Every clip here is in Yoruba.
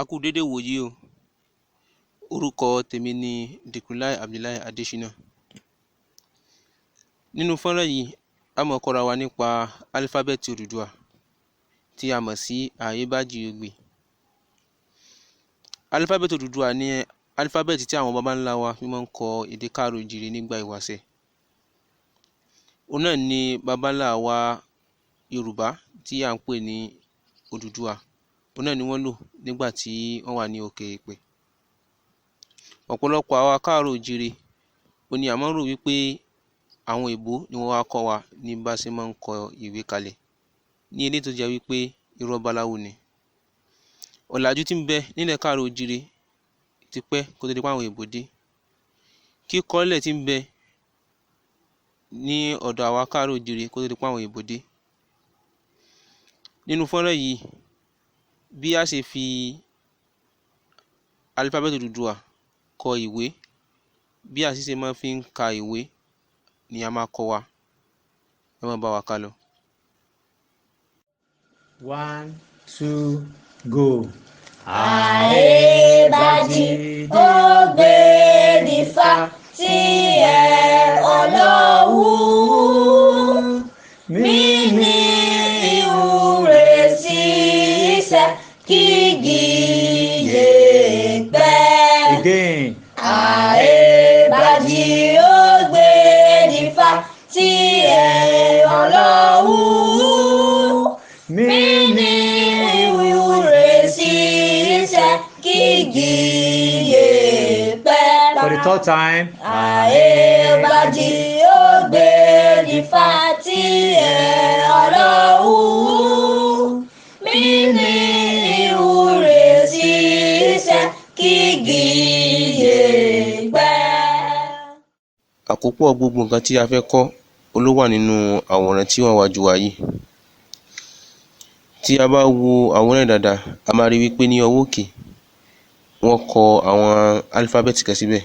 kú dédé wòyí o. Orúkọ tèmi ni Dìkúnláì Abdullahi Adéṣínà. Nínú fọ́nrán yìí, a máa kọ́ra wa nípa álífábẹ́ẹ̀tì Odùduwà tí a mọ̀ sí Aebajiogbe. Álífábẹ́ẹ̀tì Odùduwà ni álífábẹ́ẹ̀tì tí àwọn baba ńlá wa fi máa ń kọ èdè káàrọ̀-o-jíire nígbà ìwáṣẹ̀. Òun náà ni baba ńlá wa Yorùbá tí à ń pè ní Odùduwà. Òun náà ni wọ́n lò nígbà tí wọ́n wà ní òkè èèpẹ̀. Ọ̀pọ̀lọpọ̀ àwa káàrọ̀-o-jíire ó ní a máa ń rò wípé àwọn èèbó ni wọ́n wá kọ́ wa ní bá ṣe máa ń kọ ìwé kalẹ̀, ní eléyìí tó jẹ́ wípé irọ́ báláwo ni. Ọ̀làjú tí ń bẹ nílẹ̀ káàrọ̀-o-jíire ti pẹ́ kó tó di pé àwọn èèbó dé. Kíkọ́lẹ̀ tí ń bẹ ní ọ̀dọ̀ àwa káàrọ̀-o-jíire kó tó di pé àwọn èèbó dé. Nínú fọ́nrán yìí, bí a ṣe fi álífábẹ́ẹ̀tì Odùduwà kọ ìwé, bí a sì ṣe máa fi ń ka ìwé ni a máa kọ́ wa. Ẹ máa bá wa ká lọ. 1, 2, go. Aebajiogbe Oduduwa tí ẹ Ọlọ́hun mí ní ìwúre sí iṣẹ́ kígìyè pẹ́. Again. Aebajiogbe Oduduwa tí ẹ Ọlọ́hun mí ní ìwúre sí iṣẹ́ kígìyè pẹ́. For the third time. Aebajiogbe Oduduwa tí ẹ Ọlọ́hun mí ní ìwúre sí iṣẹ́ kígìyè pẹ́. Àkópọ̀ gbogbo nǹkan tí a fẹ́ kọ́ ló wà nínú àwòrán tí wọ́n wá jù wá yìí. Tí a bá wo àwòrán dáadáa, a máa rí wípé ní ọwọ́ òkè wọ́n kọ àwọn álífábẹ́ẹ̀tì kan síbẹ̀.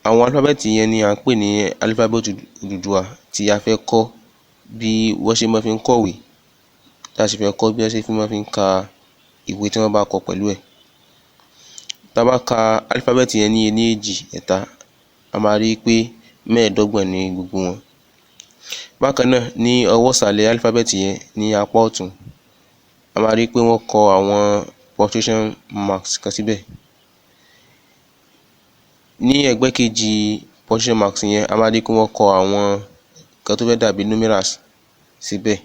Àwọn álífábẹ́ẹ̀tì yẹn ni à ń pè ní álífábẹ́ẹ̀tì Odùduwà tí a fẹ́ kọ́ bí wọ́n ṣe máa fi ń kọ̀wé, tá a sì fẹ́ kọ́ bí wọ́n ṣe máa fi ń ka ìwé tí wọ́n bá kọ pẹ̀lú ẹ̀. Tá a bá ka álífábẹ́ẹ̀tì yẹn ní ení, èjì, ẹ̀ta, a máa rí pé 25 ní gbogbo wọn. Bákan náà, ní ọwọ́ ìsàlẹ̀ álífábẹ́ẹ̀tì yẹn ní apá ọ̀tún, a máa rí pé wọ́n kọ àwọn punctuation marks kan síbẹ̀. Ní ẹ̀gbẹ́ kejì punctuation marks yẹn, a máa rí pé wọ́n kọ àwọn nǹkan tó fẹ́ dàbí numerals síbẹ̀.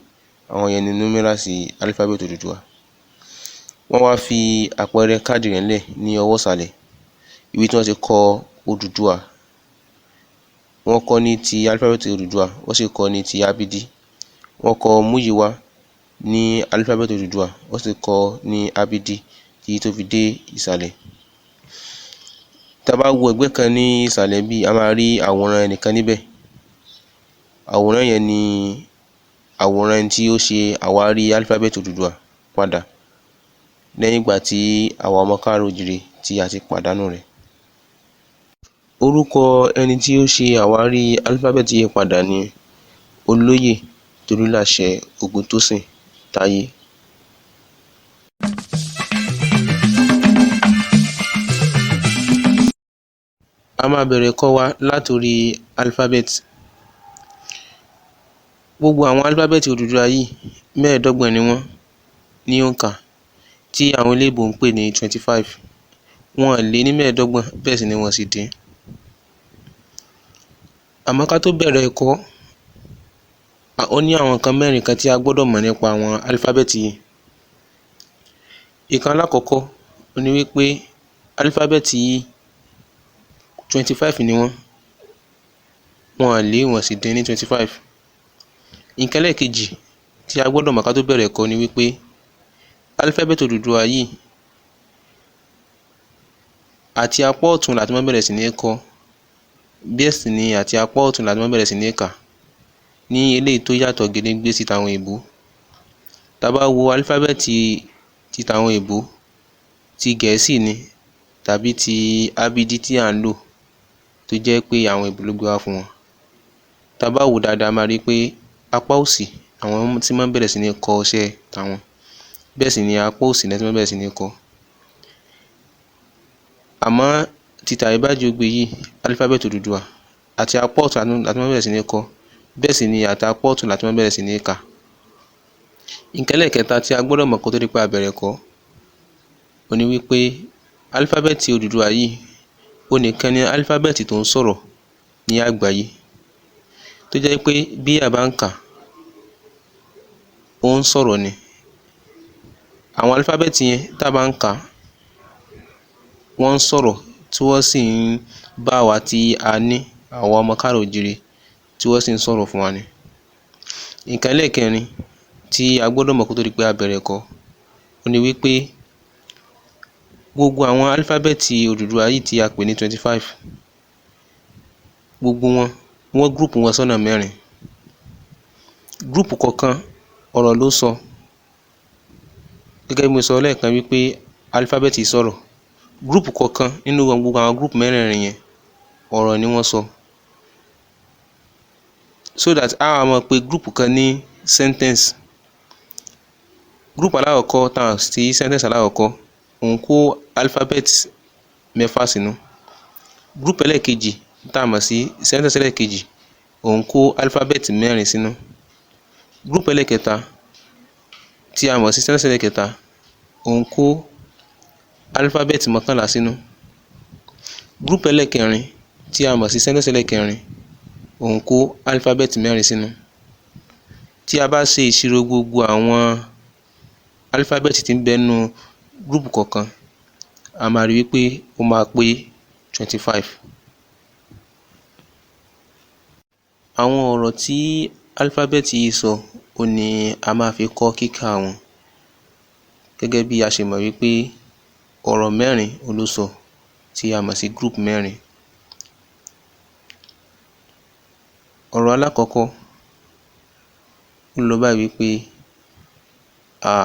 Àwọn yẹn ni numerals álífábẹ́ẹ̀tì Odùduwà. Wọ́n wá fi àpẹẹrẹ káàdì rẹ̀ ńlẹ̀ ní ọwọ́ ìsàlẹ̀, ibi tí wọ́n ti kọ Odùduwà. Wọ́n kọ ní ti álífábẹ́ẹ̀tì Odùduwà, wọ́n sì kọ ní ti ábídí. Wọ́n kọ múyìwá ní álífábẹ́ẹ̀tì Odùduwà, wọ́n sì kọ ní ábídí tí tó fi dé ìsàlẹ̀. Tá a bá wo ẹ̀gbẹ́ kan ní ìsàlẹ̀ bí, a máa rí àwòrán ẹnìkan níbẹ̀. Àwòrán yẹn ni àwòrán ẹni tí ó ṣe àwárí álífábẹ́ẹ̀tì Odùduwà padà lẹ́yìn ìgbà tí àwa ọmọ káàrọ̀-o-jíire tí a ti pàdánù rẹ̀. Orúkọ ẹni tí ó ṣe àwárí álífábẹ́ẹ̀tì yìí padà ni Olóyè Tolúlàṣẹ Ògúntósìn Táyé. A máa bẹ̀rẹ̀ kọ́ wa látòrí álífábẹ́ẹ̀tì. Gbogbo àwọn álífábẹ́ẹ̀tì Odùduwà yìí 25 ni wọ́n ní òǹkà tí àwọn eléèbó ń pè ní 25. Wọn lé ní 25, bẹ́ẹ̀ sì ni wọ́n sì dín. Àmọ́ ká tó bẹ̀rẹ̀ ẹ̀kọ́, ó ní àwọn nǹkan 4 kan tí a gbọ́dọ̀ mọ̀ nípa àwọn álífábẹ́ẹ̀tì yìí. Ìkan alákọ̀ọ́kọ́ ó ní wípé álífábẹ́ẹ̀tì yìí 25 ni wọ́n. Wọn lé, wọ́n sì dín ní 25. Nǹkan ẹlẹ́ẹ̀kejì tí a gbọ́dọ̀ mọ̀ ká tó bẹ̀rẹ̀ ẹ̀kọ́ ni wípé álífábẹ́ẹ̀tì Odùduwà yìí àti apá ọ̀tún láti máa bẹ̀rẹ̀ sí ní kọ, bẹ́ẹ̀ sì ni àti apá ọ̀tún láti máa bẹ̀rẹ̀ sí ní kà, ní eléyìí tó yàtọ̀ gédéǹgbé sí tàwọn èèbó. Tá a bá wo álífábẹ́ẹ̀tì ti tàwọn èèbó, ti Gẹ̀ẹ́sì ni tàbí ti ábídí tí à ń lò tó jẹ́ pé àwọn èèbó ló gbé wá fún wọn. Tá a bá wò dáadáa, a máa rí pé apá òsì àwọn tí máa ń bẹ̀rẹ̀ sí ní kọ iṣẹ́ tàwọn. bẹ́ẹ̀ sì ni apá òsì náà tí wọ́n bẹ̀rẹ̀ sí ní kọ. Àmọ́ títa Aebajiogbe yìí alifábẹ́ẹ̀tì Odùduwà àti apá ọ̀tún láti wọ́n bẹ̀rẹ̀ sí ní kọ, bẹ́ẹ̀ sì ni àti apá ọ̀tún láti wọ́n bẹ̀rẹ̀ sí ní kà. Nǹkan ẹlẹ́ẹ̀kẹta tí a gbọ́dọ̀ mọ̀ kó tó di pé a bẹ̀rẹ̀ kọ́ ó ní wípé alifábẹ́ẹ̀tì Odùduwà yìí ó nìkan ni alifábẹ́ẹ̀tì tó ń sọ̀rọ̀ ní àgbáyé, tó jẹ́ pé bí a bá ń kà ó ń sọ̀rọ̀ ni. Àwọn alifábẹ́ẹ̀tì yẹn tá a bá ń kà wọ́n ń sọ̀rọ̀ tí wọ́n sì ń bá wa tí a ní àwọn ọmọ káàrọ̀ oòjíire tí wọ́n sì ń sọ̀rọ̀ fún wa ni. Nǹkan ẹlẹ́ẹ̀kẹrin tí a gbọ́dọ̀ mọ̀ kó tó di pé a bẹ̀rẹ̀ kọ́ ó ní wípé gbogbo àwọn alifábẹ́ẹ̀tì Odùduwà yìí tí a pè ní 25 gbogbo wọ́n gúrùpù wọn sọ́nà mẹ́rin. Gúrùpù kọ̀ọ̀kan ọ̀rọ̀ ló sọ, gẹ́gẹ́ bí mo sọ lẹ́ẹ̀kan wípé alifábẹ́ẹ̀tì sọ̀rọ̀. Gúrùpù kọ̀ọ̀kan nínú gbogbo àwọn gúrùpù mẹ́rẹ̀ẹ̀rin yẹn ọ̀rọ̀ ni wọ́n sọ, so that a wá mọ̀ pé gúrùpù kan ní sentence. Gúrùpù alákọ̀ọ́kọ́ táwọn sí sentence alákọ̀ọ́kọ́ òun kó alifábẹ́ẹ̀tì 6 sínú. Gúrùpù ẹlẹ́ẹ̀kejì tá a mọ̀ sí sentence ẹlẹ́ẹ̀kejì òun kó alifábẹ́ẹ̀tì 4 sínú. Gúrùpù ẹlẹ́ẹ̀kẹta tí a mọ̀ sí sentence ẹlẹ́ẹ̀kẹta òun kó alifábẹ́ẹ̀tì 11 sínú. Gúrùpù ẹlẹ́ẹ̀kẹrin tí a mọ̀ sí sentence ẹlẹ́ẹ̀kẹrin òun kó alifábẹ́ẹ̀tì 4 sínú. Tí a bá ṣe ìṣirò gbogbo àwọn alifábẹ́ẹ̀tì tí ń bẹ nínú gúrùpù kọ̀ọ̀kan a máa rí wípé ó máa pé 25. Àwọn ọ̀rọ̀ tí alifábẹ́ẹ̀tì yìí sọ ó ní a máa fi kọ́ kíkà wọn, gẹ́gẹ́ bí a ṣe mọ̀ wípé ọ̀rọ̀ 4 ló sọ tí a mọ̀ sí gúrùpù 4. Ọ̀rọ̀ alákọ̀ọ́kọ́ ó lọ báyìí wípé a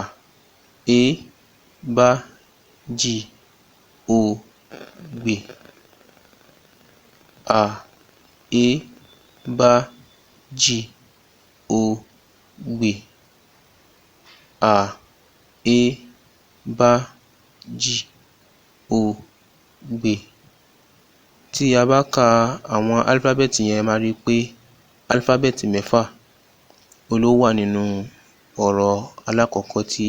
e bá jì o gbè. A e bá jì o gbè. A e bá jì o gbè. Tí a bá ka àwọn alifábẹ́ẹ̀tì yẹn máa rí pé alifábẹ́ẹ̀tì 6 ló wà nínú ọ̀rọ̀ alákọ̀ọ́kọ́ tí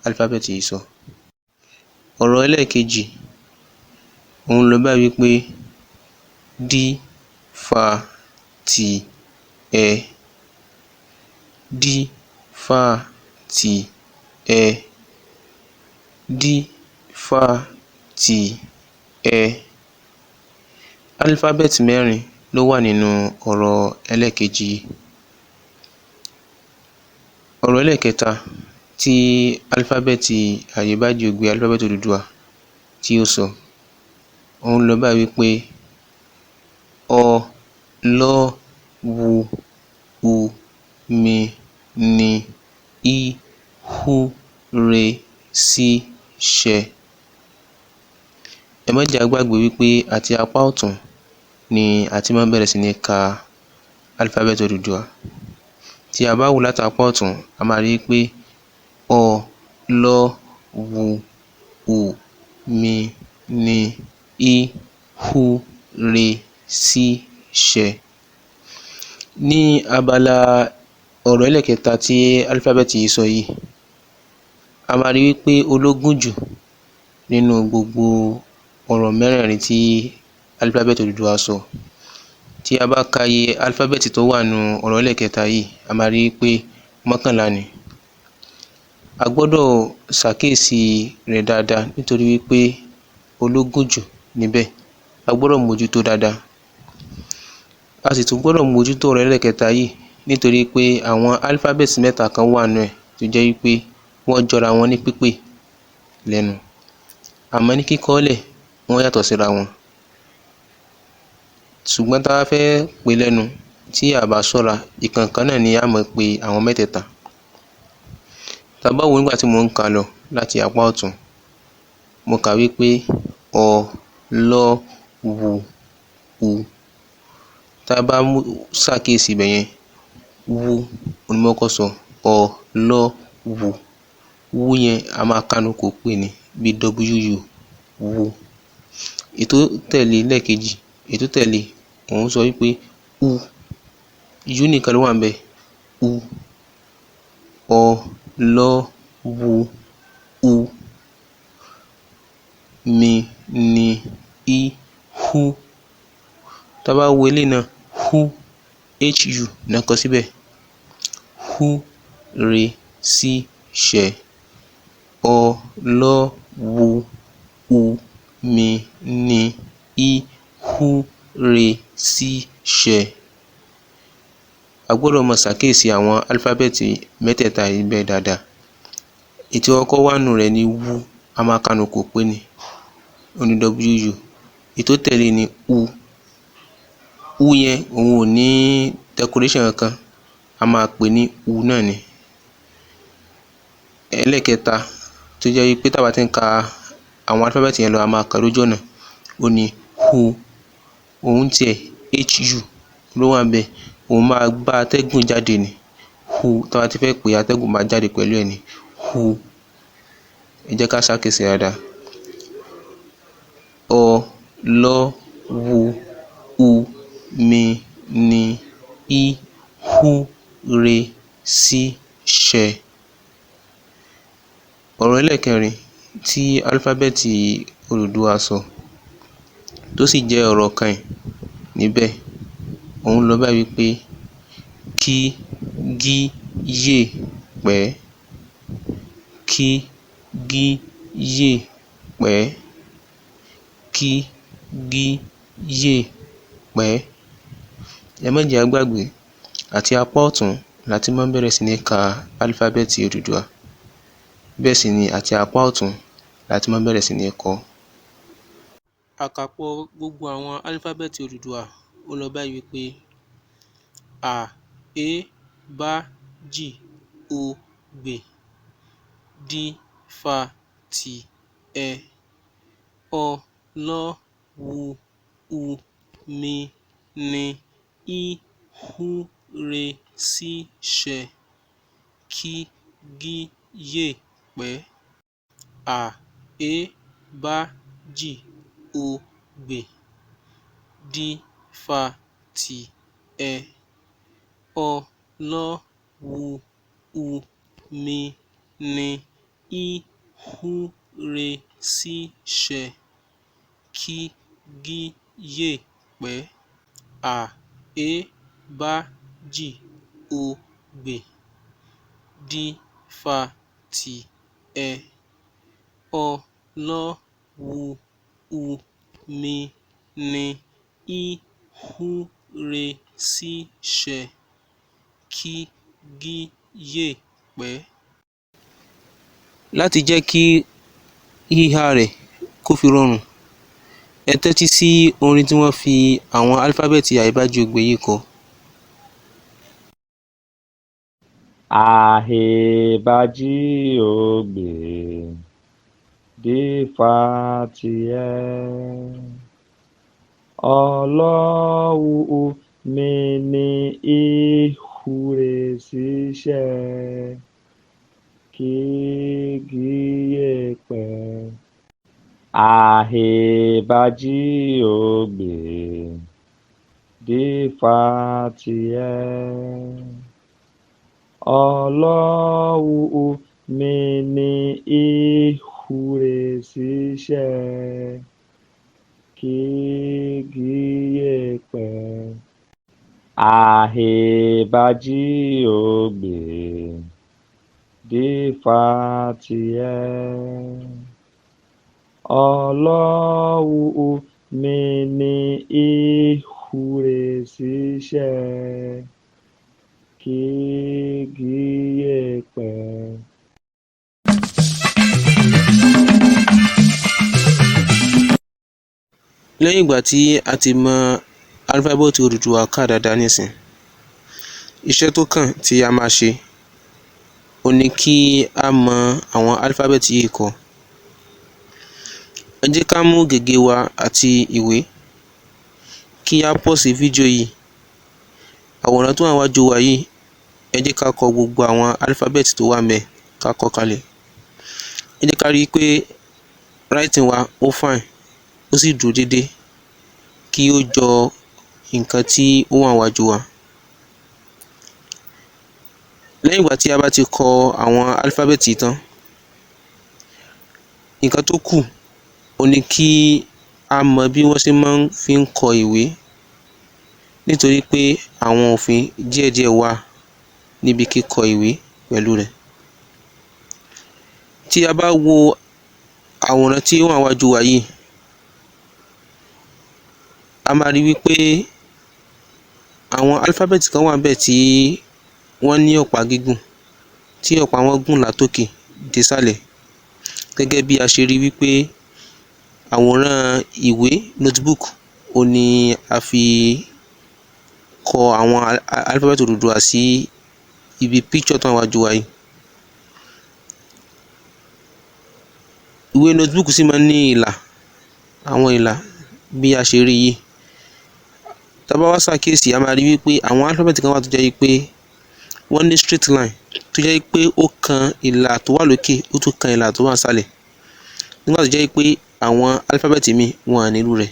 alifábẹ́ẹ̀tì yìí sọ. Ọ̀rọ̀ ẹlẹ́ẹ̀kejì òun lọ báyìí wípé dí fa tì ẹ. Dí fa tì ẹ. Dí fa tì ẹ. Alifábẹ́ẹ̀tì 4 ló wà nínú ọ̀rọ̀ ẹlẹ́ẹ̀kejì. Ọ̀rọ̀ ẹlẹ́ẹ̀kẹta tí alifábẹ́ẹ̀tì Aebajiogbe alifábẹ́ẹ̀tì Odùduwà tí ó sọ òun lọ báyìí wípé ọ lọ wu u mi ni i hu re si ṣẹ. Ẹ má jẹ́ á gbàgbé wípé àti apá ọ̀tún ni a ti máa bẹ̀rẹ̀ sí ní ka alifábẹ́ẹ̀tì Odùduwà. Tí a bá wò láti apá ọ̀tún a máa rí pé ọ lọ wu u mi ni i hu re si ṣẹ. Ní abala ọ̀rọ̀ ẹlẹ́ẹ̀kẹta tí alifábẹ́ẹ̀tì yìí sọ yìí a máa rí wípé ológùn jù nínú gbogbo ọ̀rọ̀ 4 tí alifábẹ́ẹ̀tì Odùduwà sọ. Tí a bá ka iye alifábẹ́ẹ̀tì tó wà nínú ọ̀rọ̀ ẹlẹ́ẹ̀kẹta yìí a máa rí pé 11 ni. A gbọ́dọ̀ ṣàkíyèsí rẹ̀ dáadáa nítorí wípé ológùn jù níbẹ̀. A gbọ́dọ̀ mójútó dáadáa. A sì tún gbọ́dọ̀ mójútó ọ̀rọ̀ ẹlẹ́ẹ̀kẹta yìí nítorí pé àwọn alifábẹ́ẹ̀tì 3 kan wà nínú ẹ̀ tó jẹ́ wípé wọ́n jọra wọn ní pípè lẹ́nu, àmọ́ ní kíkọ́lẹ̀ wọ́n yàtọ̀ síra wọn. Ṣùgbọ́n tá a fẹ́ pè lẹ́nu tí a bá ṣọ́ra ìkọ̀ọ̀kan náà ni a mọ̀ pé àwọn mẹ́tẹ̀ẹ̀ta. Tá a bá wò nígbà tí mò ń kà lọ láti apá ọ̀tún mo kà wípé ọ lọ wu u. Tá a bá ṣàkíyèsí ibẹ̀ yẹn wu òun ni mo kọ́kọ́ sọ, ọ lọ wu wú yẹn a máa kánú kò pé ni bí WU wú. Ètò tẹ̀lé lẹ́ẹ̀kejì, ètò tẹ̀lé òun sọ wípé U nìkan ló wà ń bẹ̀. U ọ lọ wu u mi ni i hu. Tá bá wo eléyìí náà hu HU náà kọ síbẹ̀. Hu re sí ṣẹ ọ lọ wu u mi ni i hu re sí ṣẹ. A gbọ́dọ̀ máa ṣàkíyèsí àwọn álífábẹ́ẹ̀tì mẹ́tẹ̀ẹ̀ta yìí bẹ́ẹ̀ dáadáa. Ètò ọkọ̀ wánu rẹ̀ ni wú, a máa kánú kò pé ni ó ní WU. Ètò tẹ̀lé ni U yẹn òun ò ní decoration kankan, a máa pè ní U náà ni. Ẹlẹ́kẹta tó jẹ́ wípé tá bá ti ń ka àwọn álífábẹ́ẹ̀tì yẹn lọ a máa kà lójú ọ̀nà ó ní hu. Òun tiẹ̀ HU ló wà ń bẹ̀, òun máa bá atẹ́gùn jáde ni. Hu tá bá ti fẹ́ pè atẹ́gùn máa jáde pẹ̀lú ẹ̀ ni hu. Ẹ jẹ́ ká ṣàkíyèsí dáadáa. Ọ lọ wu u mi ni i hu re sí ṣẹ. Ọ̀rọ̀ ẹlẹ́kẹrin tí álífábẹ́ẹ̀tì Odùduwà sọ tó sì jẹ́ ọ̀rọ̀ kan níbẹ̀ òun lọ báyìí wípé kí gí yè pẹ́ kí gí yè pẹ́ kí gí yè pẹ́. Ẹ má jẹ́ á gbàgbé àti apá ọ̀tún láti máa bẹ̀rẹ̀ sí ní ka álífábẹ́ẹ̀tì Odùduwà, bẹ́ẹ̀ sì ni àti apá ọ̀tún láti máa bẹ̀rẹ̀ sí ní kọ. Àkàpọ̀ gbogbo àwọn álífábẹ́ẹ̀tì Odùduwà ó lọ báyìí wípé A E Bá Jì O Gbè D Fa Tì Ẹ Ọ Lọ Wu U Mi Ni I Hu Re Sí Ṣẹ Kí Gí Yè Pẹ́. A E Bá Jì O Gbè D Fa Tì Ẹ Ọ Lọ Wu U Mi Ni I Hu Re Sí Ṣẹ Kí Gí Yè Pẹ́. A E Bá Jì O Gbè D Fa Tì Ẹ Ọ Lọ Wu U Mi Ni I Hu Re Sí Ṣẹ Kí Gí Yè Pẹ́. Láti jẹ́ kí híhá rẹ̀ kó fi rọrùn, ẹ tẹ́tí sí orin tí wọ́n fi àwọn álífábẹ́ẹ̀tì Aebajiogbe yìí kọ. Aebajiogbe Fa Tì Ẹ Ọ Lọ Wu Mi Ni I Hu Re Sí Ṣẹ Kí Gí Yè Pẹ́. Aebajiogbe Fa Tì Ẹ Ọ Lọ Wu Mi Ni I Hu Re Sí Ṣẹ Kí Gí Yè Pẹ́. Aebajiogbe Fa Tì Ẹ Ọ Lọ Wu Mi Ni I Hu Re Sí Ṣẹ Kí Gí Yè Pẹ́. Lẹ́yìn ìgbà tí a ti mọ álífábẹ́ẹ̀tì Odùduwà kà dáadáa nísìn, iṣẹ́ tó kàn tí a máa ṣe ó ní kí a mọ àwọn álífábẹ́ẹ̀tì yìí kọ. Ẹ jẹ́ ká mú gègé wa àti ìwé kí a pọ́ọ̀sì fídíò yìí. Àwòrán tó wà níwájú wa yìí, ẹ jẹ́ ká kọ gbogbo àwọn álífábẹ́ẹ̀tì tó wà ńbẹ̀ ká kọ kalẹ̀. ẹ jẹ́ ká rí i pé writing wa ó fine ó sì dúró déédéé kí ó jọ nǹkan tí ó wà níwájú wa. Lẹ́yìn ìgbà tí a bá ti kọ àwọn álífábẹ́ẹ̀tì tán, nǹkan tó kù ó ní kí a mọ bí wọ́n ṣe máa ń fi ń kọ ìwé, nítorí pé àwọn òfin díẹ̀díẹ̀ wà níbi kíkọ ìwé pẹ̀lú rẹ̀. Tí a bá wo àwòrán tí ó wà níwájú wa yìí, a máa rí wípé àwọn álífábẹ́ẹ̀tì kan wà níbẹ̀ tí wọ́n ní ọ̀pá gígùn, tí ọ̀pá wọn gùn látòkè désàlẹ̀, gẹ́gẹ́ bí a ṣe rí wípé àwòrán ìwé notebook ó ní a fi kọ àwọn álífábẹ́ẹ̀tì Odùduwà sí ibi picture tó wà níwájú wa yìí. Ìwé notebook sì máa ń ní ìlà, àwọn ìlà bí a ṣe rí yìí. Tá bá wá ṣàkíyèsí, a máa rí wípé àwọn álífábẹ́ẹ̀tì kan wà tó jẹ́ wípé wọ́n ní straight line, tó jẹ́ wípé ó kan ìlà tó wà lókè, ó tún kan ìlà tó wà nísàlẹ̀. Nígbà tó jẹ́ wípé àwọn álífábẹ́ẹ̀tì míì wọn à nílù rẹ̀.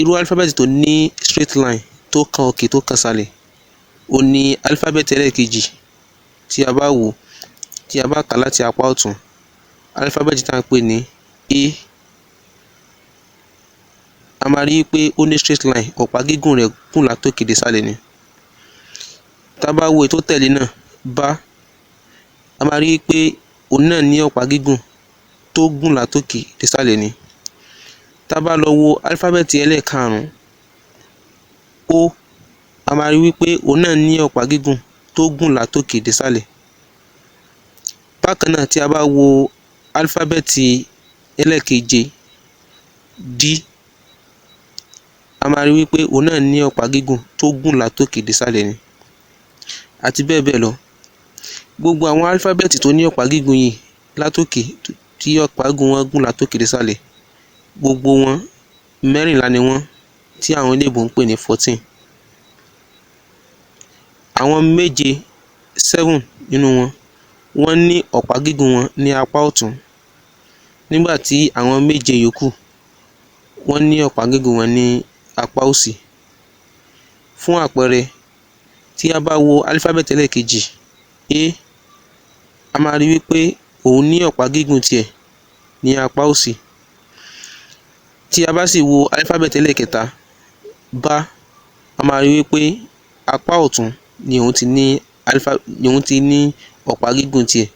Irú álífábẹ́ẹ̀tì tó ní straight line tó kan òkè tó kan ìsàlẹ̀ ó ní álífábẹ́ẹ̀tì ẹlẹ́ẹ̀kejì. Tí a bá wò ó, tí a bá kà á láti apá ọ̀tún, álífábẹ́ẹ̀tì tá à ń pè ní A, a máa rí pé ó ní straight line, ọ̀pá gígùn rẹ̀ gùn látòkè désàlẹ̀ ni. Tá bá wo èyí tó tẹ̀lé náà, Bá, a máa rí pé òun náà ní ọ̀pá gígùn tó gùn látòkè désàlẹ̀ ni. Tá bá lọ wo álífábẹ́ẹ̀tì ẹlẹ́ẹ̀karùn-ún, Ó, a máa rí wípé òun náà ní ọ̀pá gígùn tó gùn látòkè désàlẹ̀. Bákan náà, tí a bá wo álífábẹ́ẹ̀tì ẹlẹ́ẹ̀keje D, a máa rí wípé òun náà ní ọ̀pá gígùn tó gùn látòkè désàlẹ̀ ni, àti bẹ́ẹ̀ bẹ́ẹ̀ lọ. Gbogbo àwọn álífábẹ́ẹ̀tì tó ní ọ̀pá gígùn yìí látòkè, tí ọ̀pá gígùn wọn gùn látòkè désàlẹ̀, gbogbo wọn 14 ni wọ́n, tí àwọn eléèbó ń pè ní 14. Àwọn 7 nínú wọn, wọ́n ní ọ̀pá gígùn wọn ní apá ọ̀tún, nígbà tí àwọn 7 yòókù wọ́n ní ọ̀pá gígùn wọn ní apá òsì. Fún àpẹẹrẹ, tí a bá wo álífábẹ́ẹ̀tì ẹlẹ́ẹ̀kejì A, a máa rí wípé òun ní ọ̀pá gígùn tiẹ̀ ní apá òsì. Tí a bá sì wo álífábẹ́ẹ̀tì ẹlẹ́ẹ̀kẹta Bá, a máa rí wípé apá ọ̀tún ni òun ti ní ọ̀pá gígùn tiẹ̀.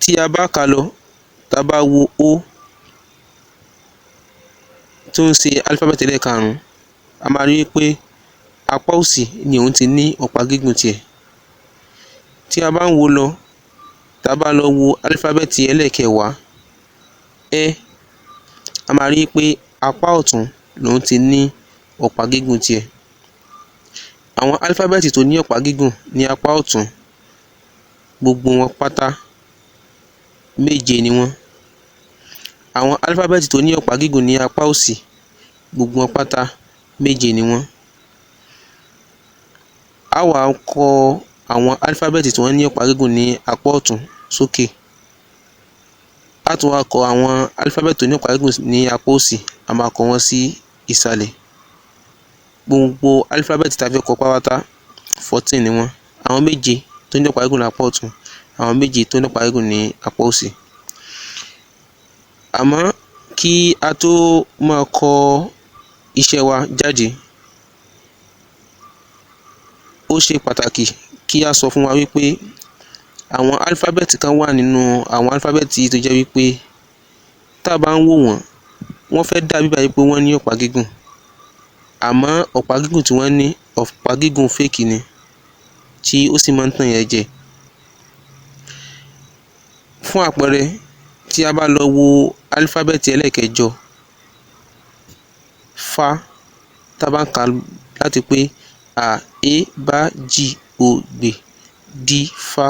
Tí a bá kà á lọ, tá bá wo Ó tó ń ṣe álífábẹ́ẹ̀tì ẹlẹ́ẹ̀karùn-ún, a máa rí wípé apá òsì ni òun ti ní ọ̀pá gígùn tiẹ̀. Tí a bá ń wo lọ, tá bá lọ wo álífábẹ́ẹ̀tì ẹlẹ́ẹ̀kẹwàá Ẹ́, a máa rí pé apá ọ̀tún lòun ti ní ọ̀pá gígùn tiẹ̀. Àwọn álífábẹ́ẹ̀tì tó ní ọ̀pá gígùn ní apá ọ̀tún, gbogbo wọn pátá 7 ni wọ́n. Àwọn álífábẹ́ẹ̀tì tó ní ọ̀pá gígùn ní apá òsì, gbogbo wọn pátá 7 ni wọ́n. A wá kọ àwọn álífábẹ́ẹ̀tì tí wọ́n ní ọ̀pá gígùn ní apá ọ̀tún sókè. A tún wá kọ àwọn álífábẹ́ẹ̀tì tó ní ọ̀pá gígùn ní apá òsì, a máa kọ wọ́n sí ìsàlẹ̀. Gbogbo álífábẹ́ẹ̀tì tá a fẹ́ kọ pátá 14 ni wọ́n. Àwọn 7 tó ní ọ̀pá gígùn ní apá ọ̀tún, àwọn 7 tó ní ọ̀pá gígùn ní apá òsì. Àmọ́ kí a tó máa kọ iṣẹ́ wa jáde, ó ṣe pàtàkì kí a sọ fún wa wípé àwọn álífábẹ́ẹ̀tì kan wà nínú àwọn álífábẹ́ẹ̀tì tó jẹ́ wípé tá a bá ń wò wọ́n, wọ́n fẹ́ dàbí báyìí pé wọ́n ní ọ̀pá gígùn, àmọ́ ọ̀pá gígùn tí wọ́n ní ọ̀pá gígùn fake ni, tí ó sì máa ń tàn yẹn jẹ. Fún àpẹẹrẹ, tí a bá lọ wo álífábẹ́ẹ̀tì ẹlẹ́ẹ̀kẹjọ Fá, tá a bá ń kà láti pé Aebajiogbe Fá,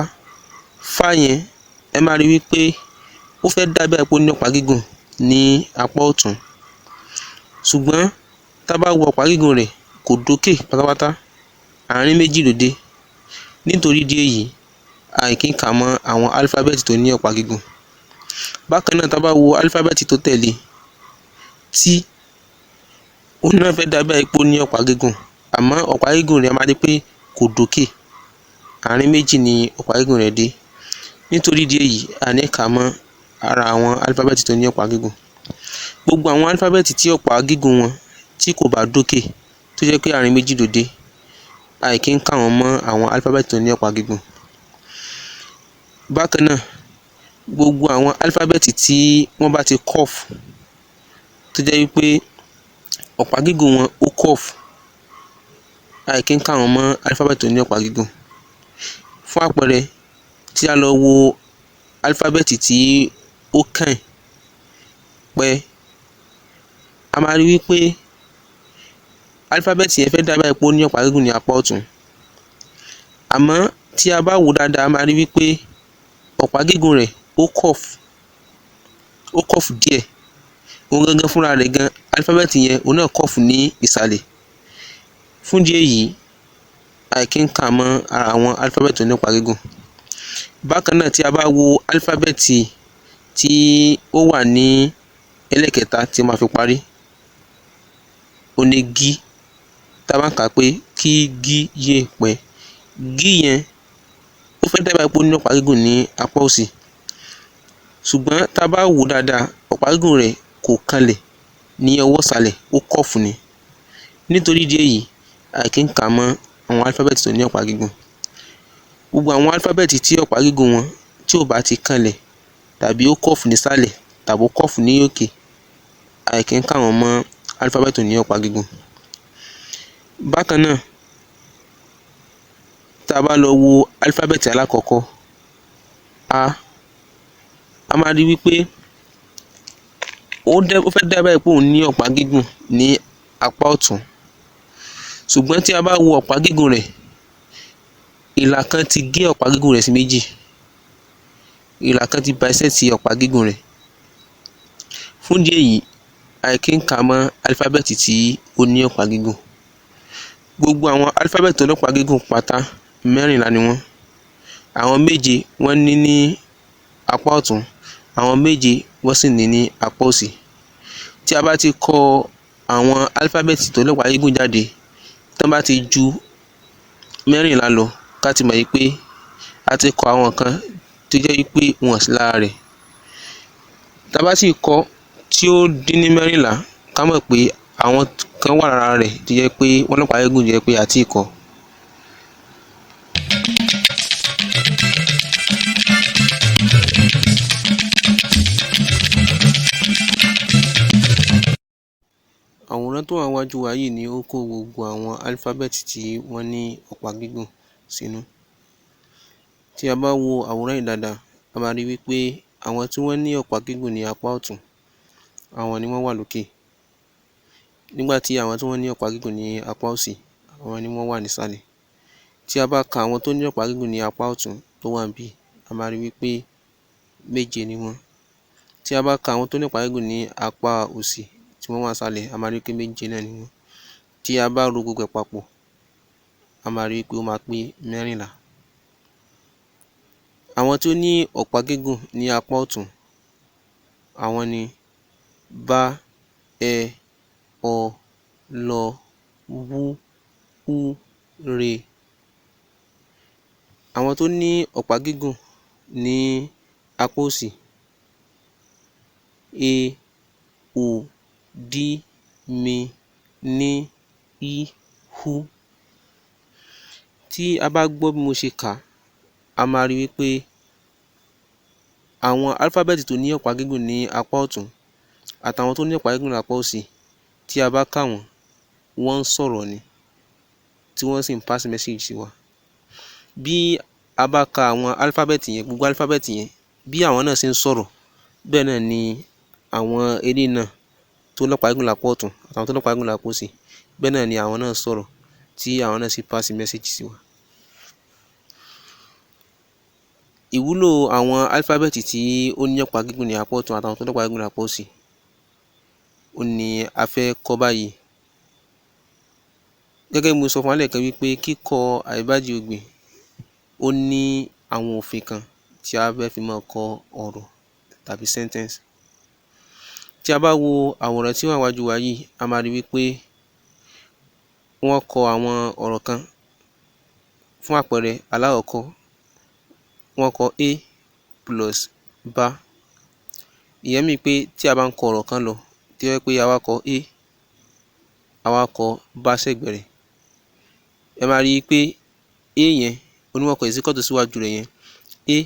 Fá yẹn ẹ máa rí wípé ó fẹ́ dàbí àpò ní ọ̀pá gígùn ní apá ọ̀tún, ṣùgbọ́n tá a bá wo ọ̀pá gígùn rẹ̀ kò dókè pátápátá, àárín méjì ló dé. nítorí ìdí èyí àìkí ń kà mọ́ àwọn álífábẹ́ẹ̀tì tó ní ọ̀pá gígùn. Bákan náà tá bá wo álífábẹ́ẹ̀tì tó tẹ̀lé tí òun náà fẹ́ dàbí ipò ní ọ̀pá gígùn àmọ́ ọ̀pá gígùn rẹ̀ a máa rí pé kò dókè, àárín méjì ni ọ̀pá gígùn rẹ̀ dé. Nítorí ìdí èyí a ní kà mọ́ ara àwọn álífábẹ́ẹ̀tì tó ní ọ̀pá gígùn. Gbogbo àwọn álífábẹ́ẹ̀tì tí ọ̀pá gígùn wọn tí kò bá dókè tó jẹ́ pé àárín méjì ló dé, àìkí ń kà wọ́n mọ́ àwọn álífábẹ́ẹ̀tì tó ní ọ̀pá gígùn. Bákan náà gbogbo àwọn álífábẹ́ẹ̀tì tí wọ́n bá ti curve tó jẹ́ wípé ọ̀pá gígùn wọn ó curve, àìkí ń kà wọ́n mọ́ álífábẹ́ẹ̀tì tó ní ọ̀pá gígùn. Fún àpẹẹrẹ, tí a lọ wo álífábẹ́ẹ̀tì tí ó kàn pẹ́, a máa rí wípé álífábẹ́ẹ̀tì yẹn fẹ́ dàbí ipò ní ọ̀pá gígùn ní apá ọ̀tún, àmọ́ tí a bá wò dáadáa a máa rí wípé ọ̀pá gígùn rẹ̀ ó curve díẹ̀. Òun gangan fúnra rẹ̀ gan álífábẹ́ẹ̀tì yẹn òun náà curve ní ìsàlẹ̀. Fún ìdí èyí àìkí ń kà mọ́ ara àwọn álífábẹ́ẹ̀tì tó ní ọ̀pá gígùn. Bákan náà tí a bá wo álífábẹ́ẹ̀tì tí ó wà ní ẹlẹ́kẹta tí ó máa fi parí, ó ní gí. Tá bá ń kà pé kí gí yé pẹ́, gí yẹn ó fẹ́ dàbí ipò ní ọ̀pá gígùn ní apá òsì, ṣùgbọ́n tá bá wò dáadáa ọ̀pá gígùn rẹ̀ kò kanlẹ̀ ní ọwọ́ ìsàlẹ̀, ó curve ni. Nítorí ìdí èyí àìkí ń kà mọ́ àwọn álífábẹ́ẹ̀tì tó ní ọ̀pá gígùn. Gbogbo àwọn álífábẹ́ẹ̀tì tí ọ̀pá gígùn wọn tí ò bá ti kanlẹ̀ tàbí ó curve nísàlẹ̀ tàbí ó curve ní òkè, àìkí ń kà wọ́n mọ́ álífábẹ́ẹ̀tì tó ní ọ̀pá gígùn. Bákan náà tá a bá lọ wo álífábẹ́ẹ̀tì alákọ̀ọ́kọ́ a máa rí wípé ó fẹ́ dàbí ipò ní ọ̀pá gígùn ní apá ọ̀tún, ṣùgbọ́n tí a bá wo ọ̀pá gígùn rẹ̀, ìlà kan ti gé ọ̀pá gígùn rẹ̀ sí méjì, ìlà kan ti bisect ọ̀pá gígùn rẹ̀. Fún ìdí èyí àìkí ń kà mọ́ álífábẹ́ẹ̀tì tí ó ní ọ̀pá gígùn. Gbogbo àwọn álífábẹ́ẹ̀tì tó ní ọ̀pá gígùn pátá 14 ni wọ́n. Àwọn 7 wọ́n ní apá ọ̀tún, àwọn 7 wọ́n sì ní apá òsì. Tí a bá ti kọ àwọn álífábẹ́ẹ̀tì tó ní ọ̀pá gígùn jáde, tí wọ́n bá ti ju 14 lọ, ká ti mọ̀ wípé a ti kọ àwọn kan tó jẹ́ wípé wọn sí lára rẹ̀. Tá bá sì kọ tí ó dín ní 14, ká mọ̀ pé àwọn kan wà lára rẹ̀ tó jẹ́ pé wọ́n ní ọ̀pá gígùn tó jẹ́ pé a ti kọ. Àwòrán tó wà níwájú wa yìí ni ó kó gbogbo àwọn álífábẹ́ẹ̀tì tí wọ́n ní ọ̀pá gígùn sínú. Tí a bá wo àwòrán yìí dáadáa, a máa rí wípé àwọn tí wọ́n ní ọ̀pá gígùn ní apá ọ̀tún, àwọn ni wọ́n wà lókè. Nígbà tí àwọn tí wọ́n ní ọ̀pá gígùn ní apá òsì, àwọn ni wọ́n wà nísàlẹ̀. Tí a bá ka àwọn tó ní ọ̀pá gígùn ní apá ọ̀tún tó wà níbí, a máa rí wípé 7 ni wọ́n. Tí a bá ka àwọn tó ní ọ̀pá gígùn ní apá òsì tí wọ́n wà nísàlẹ̀, a máa rí pé 7 náà ni wọ́n. Tí a bá ro gbogbo ẹ̀ papọ̀, a máa rí pé ó máa pé 14. Àwọn tí ó ní ọ̀pá gígùn ní apá ọ̀tún, àwọn ni bá, ẹ, ọ, lọ, wú, ú, re. Àwọn tó ní ọ̀pá gígùn ní apá òsì, e, ò, dí, mi, ní, í, hú. Tí a bá gbọ́ bí mo ṣe kà á, a máa rí wípé àwọn álífábẹ́ẹ̀tì tó ní ọ̀pá gígùn ní apá ọ̀tún àtàwọn tó ní ọ̀pá gígùn ní apá òsì, tí a bá kà wọ́n, wọ́n ń sọ̀rọ̀ ni, tí wọ́n sì ń pass message sí wa. Bí a bá ka àwọn álífábẹ́ẹ̀tì yẹn, gbogbo álífábẹ́ẹ̀tì yẹn, bí àwọn náà ṣe ń sọ̀rọ̀, bẹ́ẹ̀ náà ni àwọn eléyìí náà tó ní ọ̀pá gígùn lápá ọ̀tún àtàwọn tó ní ọ̀pá gígùn lápá òsì, bẹ́ẹ̀ náà ni àwọn náà sọ̀rọ̀ tí àwọn náà sì pass message sí wa. Ìwúlò àwọn álífábẹ́ẹ̀tì tí ó ní ọ̀pá gígùn ní apá ọ̀tún àtàwọn tó ní ọ̀pá gígùn lápá òsì, ó ní a fẹ́ kọ́ báyìí. Gẹ́gẹ́ bí mo sọ fún wa lẹ́ẹ̀kan wípé kíkọ Aebajiogbe ó ní àwọn òfin kan tí a fẹ́ fi máa kọ ọ̀rọ̀ tàbí sentence. Tí a bá wo àwòrán tí ó wà níwájú wa yìí, a máa rí wípé wọ́n kọ àwọn ọ̀rọ̀ kan. Fún àpẹẹrẹ, alákọ̀ọ́kọ́ wọ́n kọ a plus bá. Ìyẹn mì pé tí a bá ń kọ ọ̀rọ̀ kan lọ tí ó jẹ́ pé a wá kọ a, a wá kọ bá sẹ́gbẹ̀ẹ́ rẹ̀, ẹ máa rí i pé a yẹn oníwọ̀n kọ ìsíkọ́tò síwájú rẹ̀ yẹn, a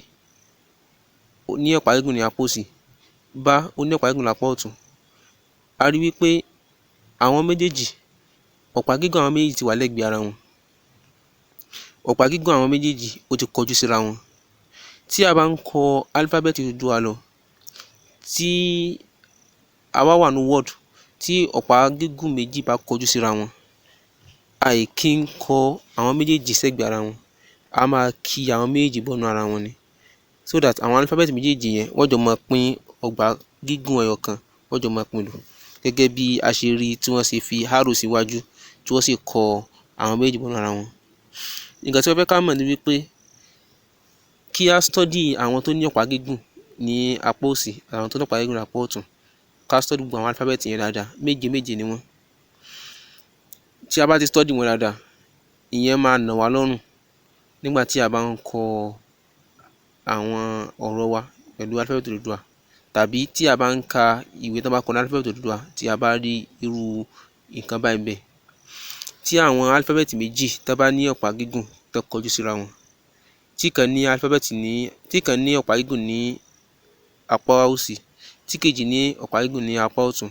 ní ọ̀pá gígùn ní apá òsì, bá ó ní ọ̀pá gígùn lápá ọ̀tún. A rí wípé àwọn méjèèjì, ọ̀pá gígùn àwọn méjèèjì ti wà lẹ́gbẹ̀ẹ́ ara wọn. Ọ̀pá gígùn àwọn méjèèjì ó ti kọjú síra wọn. Tí a bá ń kọ álífábẹ́ẹ̀tì Odùduwà lọ, tí a wá wà ní word tí ọ̀pá gígùn méjì bá kọjú síra wọn, àì kí ń kọ àwọn méjèèjì sẹ́gbẹ̀ẹ́ ara wọn, a máa kí àwọn méjèèjì bọ́nú ara wọn ni, so that àwọn álífábẹ́ẹ̀tì méjèèjì yẹn wọ́n jọ máa pín ọ̀pá gígùn ẹyọ kan, wọ́n jọ máa pín lò, gẹ́gẹ́ bí a ṣe rí tí wọ́n ṣe fi arrow síwájú tí wọ́n sì kọ àwọn méjèèjì bọ́nú ara wọn. Nǹkan tí wọ́n fẹ́ ká mọ̀ ni wípé kí a study àwọn tó ní ọ̀pá gígùn ní apá òsì àwọn tó ní ọ̀pá gígùn ní apá ọ̀tún, ká study gbogbo àwọn álífábẹ́ẹ̀tì yẹn dáadáa, méje méje ni wọ́n. Tí a bá ti study wọn dáadáa, ìyẹn máa nà wá lọ́rùn nígbà tí a bá ń kọ àwọn ọ̀rọ̀ wa pẹ̀lú álífábẹ́ẹ̀tì Odùduwà, tàbí tí a bá ń ka ìwé tó bá kọ ní álífábẹ́ẹ̀tì Odùduwà tí a bá rí irú nǹkan báyìí bẹ́ẹ̀. Tí àwọn álífábẹ́ẹ̀tì méjì tó bá ní ọ̀pá gígùn tó kọjú síra wọn, tí kan ní ọ̀pá gígùn ní apá òsì, tí kejì ní ọ̀pá gígùn ní apá ọ̀tún,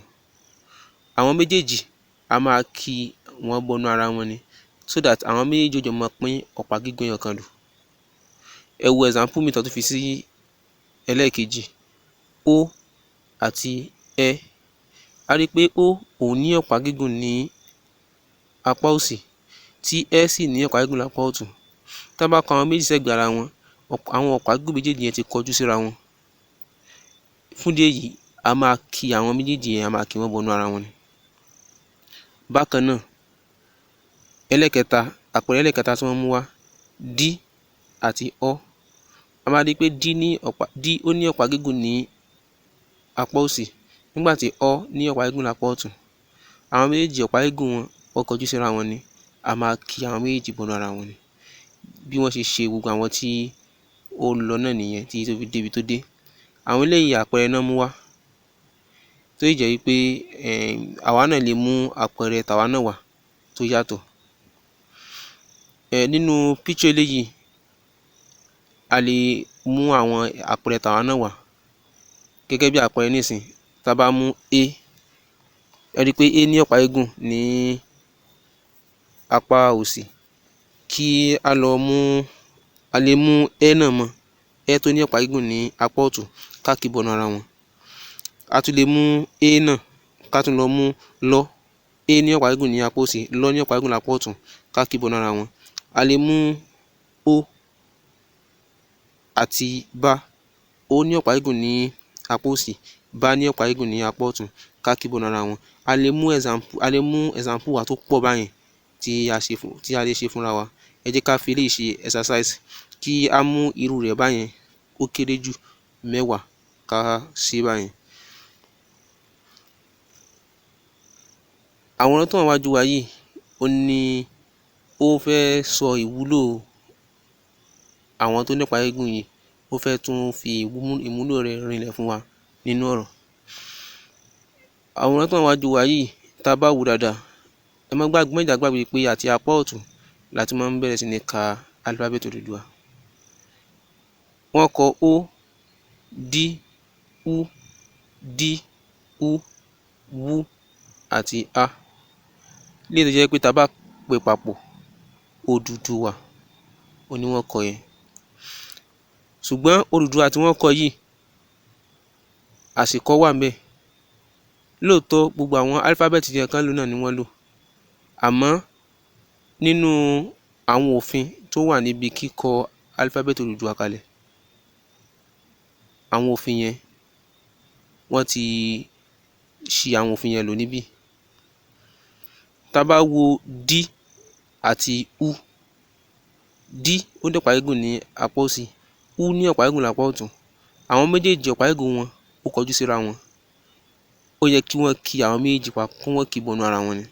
àwọn méjèèjì a máa kí wọ́n bọ́nú ara wọn ni, so that àwọn méjèèjì ó jọ máa pín ọ̀pá gígùn ẹyọ kan lò. Ẹ wo example mi tó tún fi sí ẹlẹ́ẹ̀kejì, o àti ẹ. A rí i pé o òun ní ọ̀pá gígùn ní apá òsì, tí ẹ sì ní ọ̀pá gígùn lápá ọ̀tún. Tá bá kọ àwọn méjì sẹ́gbẹ̀ẹ́ ara wọn, àwọn ọ̀pá gígùn méjèèjì yẹn ti kọjú síra wọn. Fún ìdí èyí, a máa kí àwọn méjèèjì yẹn, a máa kí wọ́n bọ́nú ara wọn ni. Bákan náà, àpẹẹrẹ ẹlẹ́kẹta tí wọ́n mú wá, d àti ọ. A máa rí i pé d ó ní ọ̀pá gígùn ní apá òsì, nígbà tí ọ ní ọ̀pá gígùn lápá ọ̀tún. Àwọn méjèèjì ọ̀pá gígùn wọn ó kọjú síra wọn ni, a máa kí àwọn méjèèjì bọ́nú ara wọn ni. Bí wọ́n ṣe ṣe gbogbo àwọn tí ó lọ náà nìyẹn tí tó fi débi tó dé. Àwọn eléyìí àpẹẹrẹ náà mú wá, tó sì jẹ́ wípé àwa náà lè mú àpẹẹrẹ tàwa náà wá tó yàtọ̀. Nínú picture eléyìí, a lè mú àwọn àpẹẹrẹ tàwa náà wá, gẹ́gẹ́ bí àpẹẹrẹ nísìn, tá a bá mú a, ẹ rí i pé a ní ọ̀pá gígùn ní apá òsì. Kí a lè mú ẹ náà mọ́, ẹ tó ní ọ̀pá gígùn ní apá ọ̀tún, ká kí bọ́nú ara wọn. A tún lè mú a náà, ká tún lọ mú lọ, a ní ọ̀pá gígùn ní apá òsì, lọ ní ọ̀pá gígùn lápá ọ̀tún, ká kí bọ́nú ara wọn. A lè mú o àti bá, o ní ọ̀pá gígùn ní apá òsì, bá ní ọ̀pá gígùn ní apá ọ̀tún, ká kí bọ́nú ara wọn. A lè mú example wá tó pọ̀ báyẹn tí a lè ṣe fúnra wa. Ẹ jẹ́ ká fi eléyìí ṣe exercise, kí a mú irú rẹ̀ báyẹn ó kéré jù 10 ká ṣe báyẹn. Àwòrán tó wà níwájú wa yìí, ó fẹ́ sọ ìwúlò àwọn tó ní ọ̀pá gígùn yìí, ó fẹ́ tún fi ìmúlò rẹ̀ rinlẹ̀ fún wa nínú ọ̀rọ̀. Àwòrán tó wà níwájú wa yìí, tá a bá wò dáadáa, ẹ má gbàgbé pé àti apá ọ̀tún láti máa ń bẹ̀rẹ̀ sí ní ka álífábẹ́ẹ̀tì Odùduwà. Wọ́n kọ o, d, u, d, u, w àti a. Léyìí tó jẹ́ pé tá a bá pè papọ̀, Odùduwà ni wọ́n kọ yẹn. Ṣùgbọ́n Odùduwà tí wọ́n kọ yìí, àṣìkọ wà ńbẹ̀. Lóòótọ́ gbogbo àwọn álífábẹ́ẹ̀tì yẹn kan lò náà ni wọ́n lò, àmọ́ nínú àwọn òfin tó wà níbi kíkọ álífábẹ́ẹ̀tì Odùduwà kalẹ̀, àwọn òfin yẹn wọ́n ti ṣì àwọn òfin yẹn lò níbí. Tá a bá wo d àti u, D ó ní ọ̀pá gígùn ní apá òsì, U ní ọ̀pá gígùn lápá ọ̀tún. Àwọn méjèèjì ọ̀pá gígùn wọn ó kọjú síra wọn. Ó yẹ kí wọ́n ki àwọn méjèèjì papọ̀, kí wọ́n kì í bọnú ara wọn ni.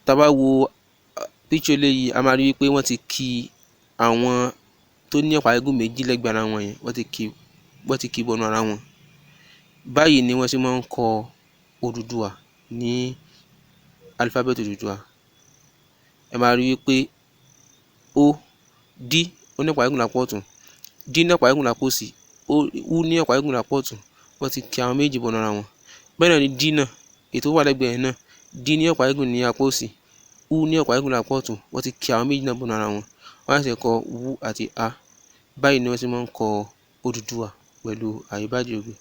Tá a bá wo picture eléyìí, a máa rí wípé wọ́n ti ki àwọn tó ní ọ̀pá gígùn méjì lẹ́gbẹ̀ẹ́ ara wọn yẹn, wọ́n ti kì í bọnú ara wọn. Báyìí ni wọ́n ṣe máa ń kọ Odùduwà ní alifábẹ́ẹ̀tì Odùduwà. Ẹ máa rí wípé O, D ó ní ọ̀pá gígùn lápá ọ̀tún, D ní ọ̀pá gígùn lápá òsì, U ní ọ̀pá gígùn lápá ọ̀tún. Wọ́n ti kì àwọn méjì bọnú ara wọn. Bẹ́ẹ̀ náà ni D náà, ètò wà lẹ́gbẹ̀ẹ́ náà, D ní ọ̀pá gígùn ní apá òsì, U ní ọ̀pá gígùn lápá ọ̀tún. Wọ́n ti kì àwọn méjì náà bọnú ara wọn. Wọ́n á sì kọ U àti A. Báyìí ni wọ́n ṣe máa ń kọ Odùduwà pẹ̀lú Aebajiogbe.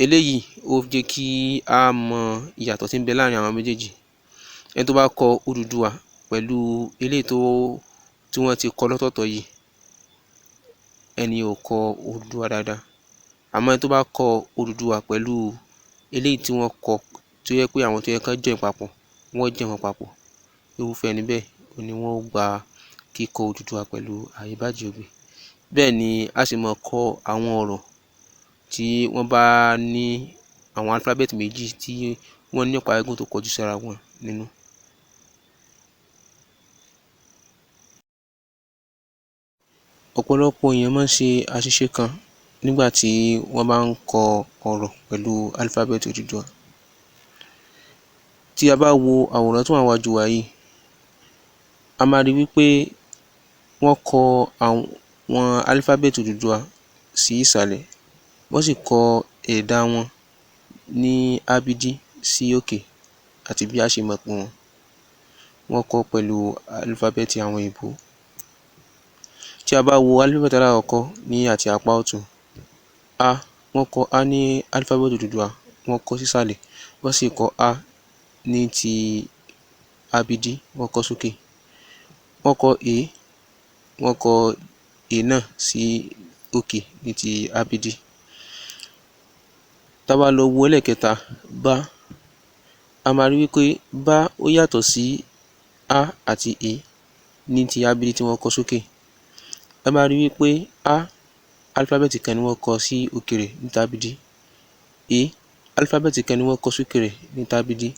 Eléyìí ó jẹ́ kí a mọ ìyàtọ̀ tí ń bẹ láàrin àwọn méjèèjì. Ẹni tó bá kọ Odùduwà pẹ̀lú eléyìí tí wọ́n ti kọ lọ́tọ̀ọ̀tọ̀ yìí, ẹni ò kọ Odùduwà dáadáa. Àmọ́ ẹni tó bá kọ Odùduwà pẹ̀lú eléyìí tí wọ́n kọ tó yẹ pé àwọn tó yẹ kán join papọ̀, wọ́n join wọn papọ̀. Irúfẹ́ ẹni bẹ́ẹ̀ ni wọ́n gba kíkọ Odùduwà pẹ̀lú Aebajiogbe. Bẹ́ẹ̀ ni a sì máa kọ àwọn ọ̀rọ̀ tí wọ́n bá ní àwọn alifábẹ́ẹ̀tì méjì tí wọ́n ní ọ̀pá gígùn tó kọjú síra wọn nínú. Ọ̀pọ̀lọpọ̀ èèyàn máa ń ṣe àṣìṣe kan nígbà tí wọ́n bá ń kọ ọ̀rọ̀ pẹ̀lú alifábẹ́ẹ̀tì Odùduwà. Tí a bá wo àwòrán tó wà níwájú wa yìí, a máa rí wípé wọ́n kọ àwọn alifábẹ́ẹ̀tì Odùduwà sí ìsàlẹ̀, wọ́n sì kọ ẹ̀dá wọn ní ábídí sí òkè àti bí a ṣe mọ̀ pé wọ́n kọ pẹ̀lú alifábẹ́ẹ̀tì àwọn òyìnbó. Tí a bá wo alifábẹ́ẹ̀tì alákọ̀ọ́kọ́ ní àti apá ọ̀tún, A, wọ́n kọ A ní alifábẹ́ẹ̀tì Odùduwà, wọ́n kọ sísàlẹ̀, wọ́n sì kọ A ní ti ábídí, wọ́n kọ sókè. Wọ́n kọ E, wọ́n kọ E náà sí òkè ní ti ábídí. Tá a bá lọ wo ẹlẹ́ẹ̀kẹta, Bá, a máa rí wípé Bá ó yàtọ̀ sí A àti E ní ti ábídí tí wọ́n kọ sókè. Ẹ máa rí wípé A, alifábẹ́ẹ̀tì kan ni wọ́n kọ sí òkè rẹ̀ ní tábídí. E, alifábẹ́ẹ̀tì kan ni wọ́n kọ sókè rẹ̀ ní tábídí.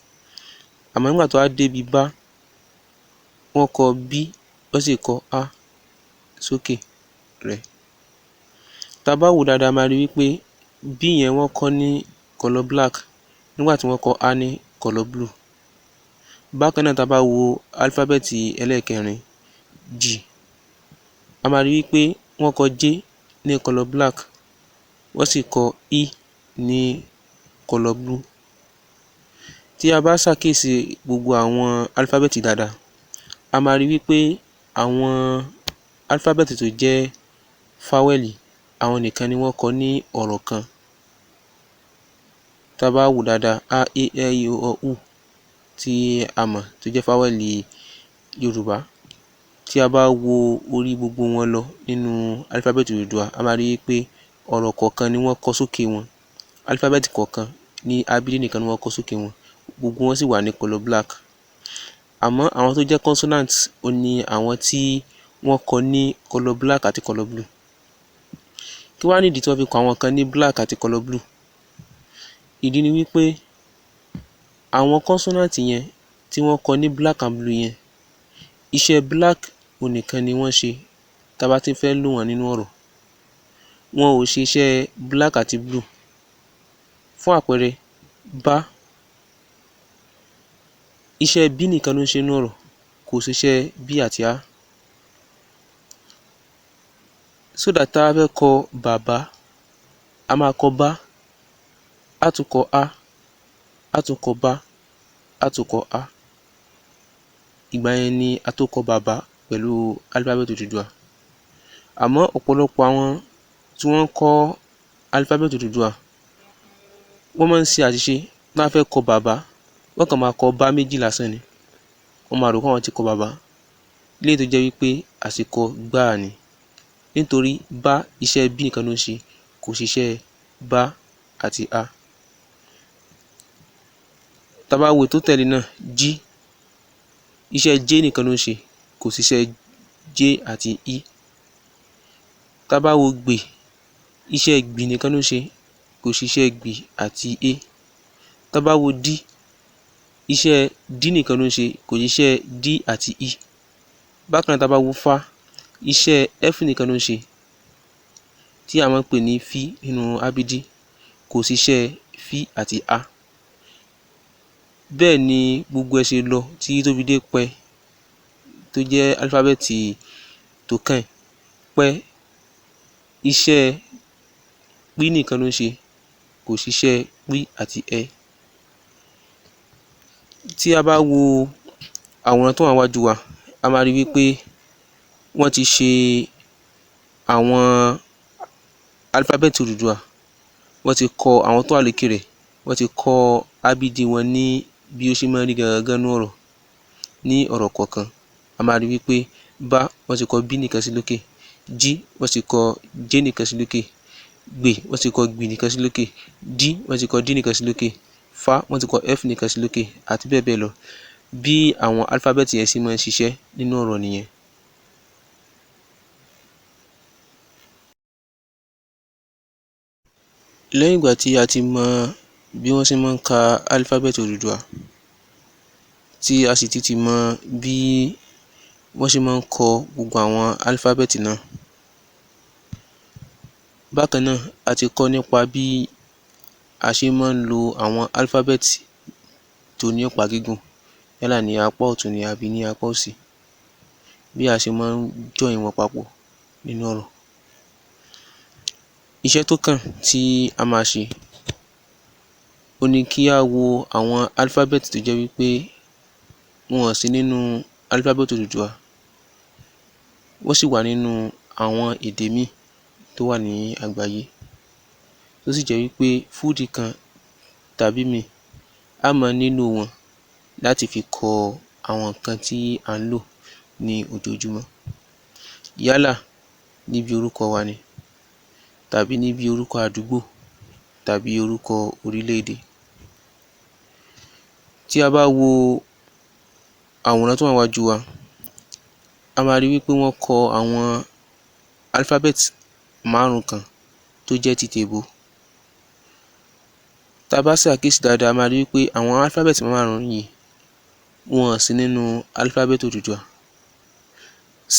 Àmọ́ nígbà tó wá débi Bá, wọ́n kọ B, wọ́n sì kọ A sókè rẹ̀. Tá a bá wò dáadáa, a máa rí wípé B yẹn wọ́n kọ ní color black nígbà tí wọ́n kọ A ní color blue. Bákan náà, tá a bá wo alifábẹ́ẹ̀tì ẹlẹ́ẹ̀kẹrin G, a máa rí wípé wọ́n kọ J ní color black, wọ́n sì kọ E ní color blue. Tí a bá ṣàkíyèsí gbogbo àwọn alifábẹ́ẹ̀tì dáadáa, a máa rí wípé àwọn alifábẹ́ẹ̀tì tó jẹ́ fáwẹ́lì, àwọn nìkan ni wọ́n kọ ní ọ̀rọ̀ kan. Tá a bá wò dáadáa, A, E, I, O, U tí a mọ̀ tó jẹ́ fáwẹ́lì Yorùbá. Tí a bá wo orí gbogbo wọn lọ nínú alifábẹ́ẹ̀tì Odùduwà, a máa rí wípé ọ̀rọ̀ kọ̀ọ̀kan ni wọ́n kọ sókè wọn. Alifábẹ́ẹ̀tì kọ̀ọ̀kan ní ábídí nìkan ni wọ́n kọ sókè wọn. Gbogbo wọn sì wà ní color black. Àmọ́ àwọn tó jẹ́ consonant ó ní àwọn tí wọ́n kọ ní color black àti color blue. Kí wá nìdí tí wọ́n fi kọ àwọn kan ní black àti color blue? Ìdí ni wípé àwọn consonant yẹn tí wọ́n kọ ní black and blue yẹn, iṣẹ́ black onìkan ni wọ́n ṣe tá a bá ti fẹ́ lò wọ́n nínú ọ̀rọ̀. Wọn ò ṣe iṣẹ́ black àti blue. Fún àpẹẹrẹ, Bá, iṣẹ́ B nìkan ló ń ṣe nínú ọ̀rọ̀, kò ṣiṣẹ́ B àti A. So that tá a fẹ́ kọ bàbá, a máa kọ Bá, a tún kọ A, a tún kọ Bá, a tún kọ A. Ìgbà yẹn ni a tó kọ bàbá pẹ̀lú alifábẹ́ẹ̀tì Odùduwà. Àmọ́ ọ̀pọ̀lọpọ̀ àwọn tí wọ́n kọ alifábẹ́ẹ̀tì Odùduwà, wọ́n máa ń ṣe àṣìṣe tá a fẹ́ kọ bàbá, wọ́n kàn máa kọ Bá méjì lásán ni. Wọ́n máa rò pé àwọn ti kọ bàbá. Léyìí tó jẹ́ wípé àṣìkọ gbáà ni. Nítorí Bá iṣẹ́ B nìkan ló ń ṣe, kò ṣiṣẹ́ Bá àti A. Tá a bá wo tó tẹ̀lé náà, Jí, iṣẹ́ J nìkan ló ń ṣe, kò ṣiṣẹ́ J àti I. Tá bá wo gbè, iṣẹ́ gbì nìkan ló ń ṣe, kò ṣiṣẹ́ gbì àti E. Tá bá wo D, iṣẹ́ D nìkan ló ń ṣe, kò ṣiṣẹ́ D àti I. Bákan náà tá bá wo Fá, iṣẹ́ F nìkan ló ń ṣe, tí a máa ń pè ní Fí nínú ábídí, kò ṣiṣẹ́ Fí àti A. Bẹ́ẹ̀ ni gbogbo ẹ̀ ṣe lọ tí tó fi dé Pẹ, tó jẹ́ álífábẹ́ẹ̀tì tó kàn. Pẹ, iṣẹ́ Pí nìkan ló ń ṣe, kò ṣiṣẹ́ Pí àti Ẹ. Tí a bá wo àwòrán tó wà níwájú wa, a máa rí wípé wọ́n ti ṣe àwọn álífábẹ́ẹ̀tì Odùduwà, wọ́n ti kọ àwọn tó wà lókè rẹ̀, wọ́n ti kọ ábídí wọn ní bí ó ṣe máa ń rí gangan ní ọ̀rọ̀, ní ọ̀rọ̀ kọ̀ọ̀kan. A máa rí wípé Bá, wọ́n ti kọ B nìkan sí lókè, Jí, wọ́n ti kọ J nìkan sí lókè, Gbè, wọ́n ti kọ Gbì nìkan sí lókè, D, wọ́n ti kọ D nìkan sí lókè, Fá, wọ́n ti kọ F nìkan sí lókè, àti bẹ́ẹ̀ bẹ́ẹ̀ lọ. Bí àwọn álífábẹ́ẹ̀tì yẹn ṣe máa ń ṣiṣẹ́ nínú ọ̀rọ̀ nìyẹn. Lẹ́yìn ìgbà tí a ti mọ bí wọ́n ṣe máa ń ka álífábẹ́ẹ̀tì Odùduwà, tí a sì ti mọ bí wọ́n ṣe máa ń kọ gbogbo àwọn álífábẹ́ẹ̀tì náà. Bákan náà, a ti kọ́ nípa bí a ṣe máa ń lo àwọn álífábẹ́ẹ̀tì tó ní ọ̀pá gígùn, yálà ní apá ọ̀tún ni àbí ní apá òsì, bí a ṣe máa ń join wọn papọ̀ nínú ọ̀rọ̀. Iṣẹ́ tó kàn tí a máa ṣe ó ní kí a wo àwọn álífábẹ́ẹ̀tì tó jẹ́ wípé wọn ò sí nínú álífábẹ́ẹ̀tì Odùduwà, wọ́n sì wà nínú àwọn èdè míì tó wà ní àgbáyé, tó sì jẹ́ wípé fúdì kan tàbí míì a máa nílò wọn láti fi kọ àwọn nǹkan tí à ń lò ní ojoojúmọ́, yálà níbi orúkọ wa ni, tàbí níbi orúkọ àdúgbò, tàbí orúkọ orílẹ̀-èdè. Tí a bá wo àwòrán tó wà níwájú wa, a máa rí wípé wọ́n kọ àwọn álífábẹ́ẹ̀tì 5 kan tó jẹ́ ti tèèbó. Tá a bá ṣàkíyèsí dáadáa, a máa rí wípé àwọn álífábẹ́ẹ̀tì 5 yìí wọn ò sí nínú álífábẹ́ẹ̀tì Odùduwà.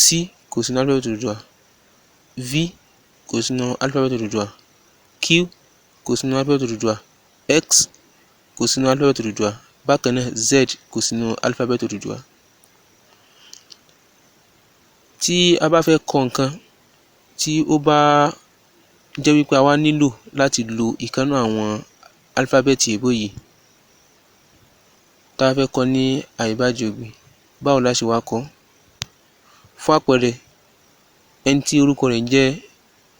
C kò sí nínú álífábẹ́ẹ̀tì Odùduwà, V kò sí nínú álífábẹ́ẹ̀tì Odùduwà, Q kò sí nínú álífábẹ́ẹ̀tì Odùduwà, X kò sí nínú álífábẹ́ẹ̀tì Odùduwà, bákan náà Z kò sí nínú álífábẹ́ẹ̀tì Odùduwà. Tí a bá fẹ́ kọ nǹkan tí ó bá jẹ́ wípé a wá nílò láti lo ìkan nínú àwọn álífábẹ́ẹ̀tì èèbó yìí, tá a fẹ́ kọ ní Aebajiogbe, báwo la ṣe wá kọ? Fún àpẹẹrẹ, ẹni tí orúkọ rẹ̀ ń jẹ́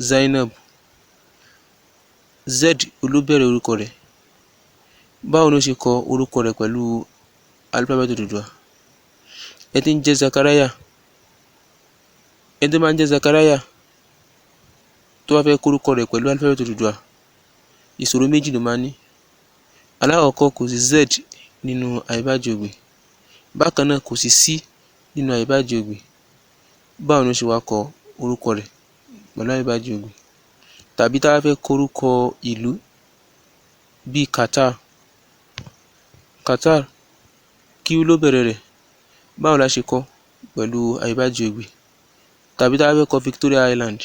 Zainab, Z ló bẹ̀rẹ̀ orúkọ rẹ̀. Báwo ló ṣe kọ orúkọ rẹ̀ pẹ̀lú álífábẹ́ẹ̀tì Odùduwà? Ẹni tí ń jẹ́ Zakaraya, ẹni tó máa ń jẹ́ Zakaraya tó bá fẹ́ kọ orúkọ rẹ̀ pẹ̀lú álífábẹ́ẹ̀tì Odùduwà, ìṣòro méjì ló máa ní. Alákọ̀ọ́kọ́, kò sí Z nínú Aebajiogbe, bákan náà kò sí C nínú Aebajiogbe. Báwo ló ṣe wá kọ orúkọ rẹ̀ pẹ̀lú Aebajiogbe? Tàbí tá a fẹ́ kọ orúkọ ìlú bíi Qatar, Qatar, Q ló bẹ̀rẹ̀ rẹ̀, báwo la ṣe kọ pẹ̀lú Aebajiogbe? Tàbí tá a fẹ́ kọ Victoria Island,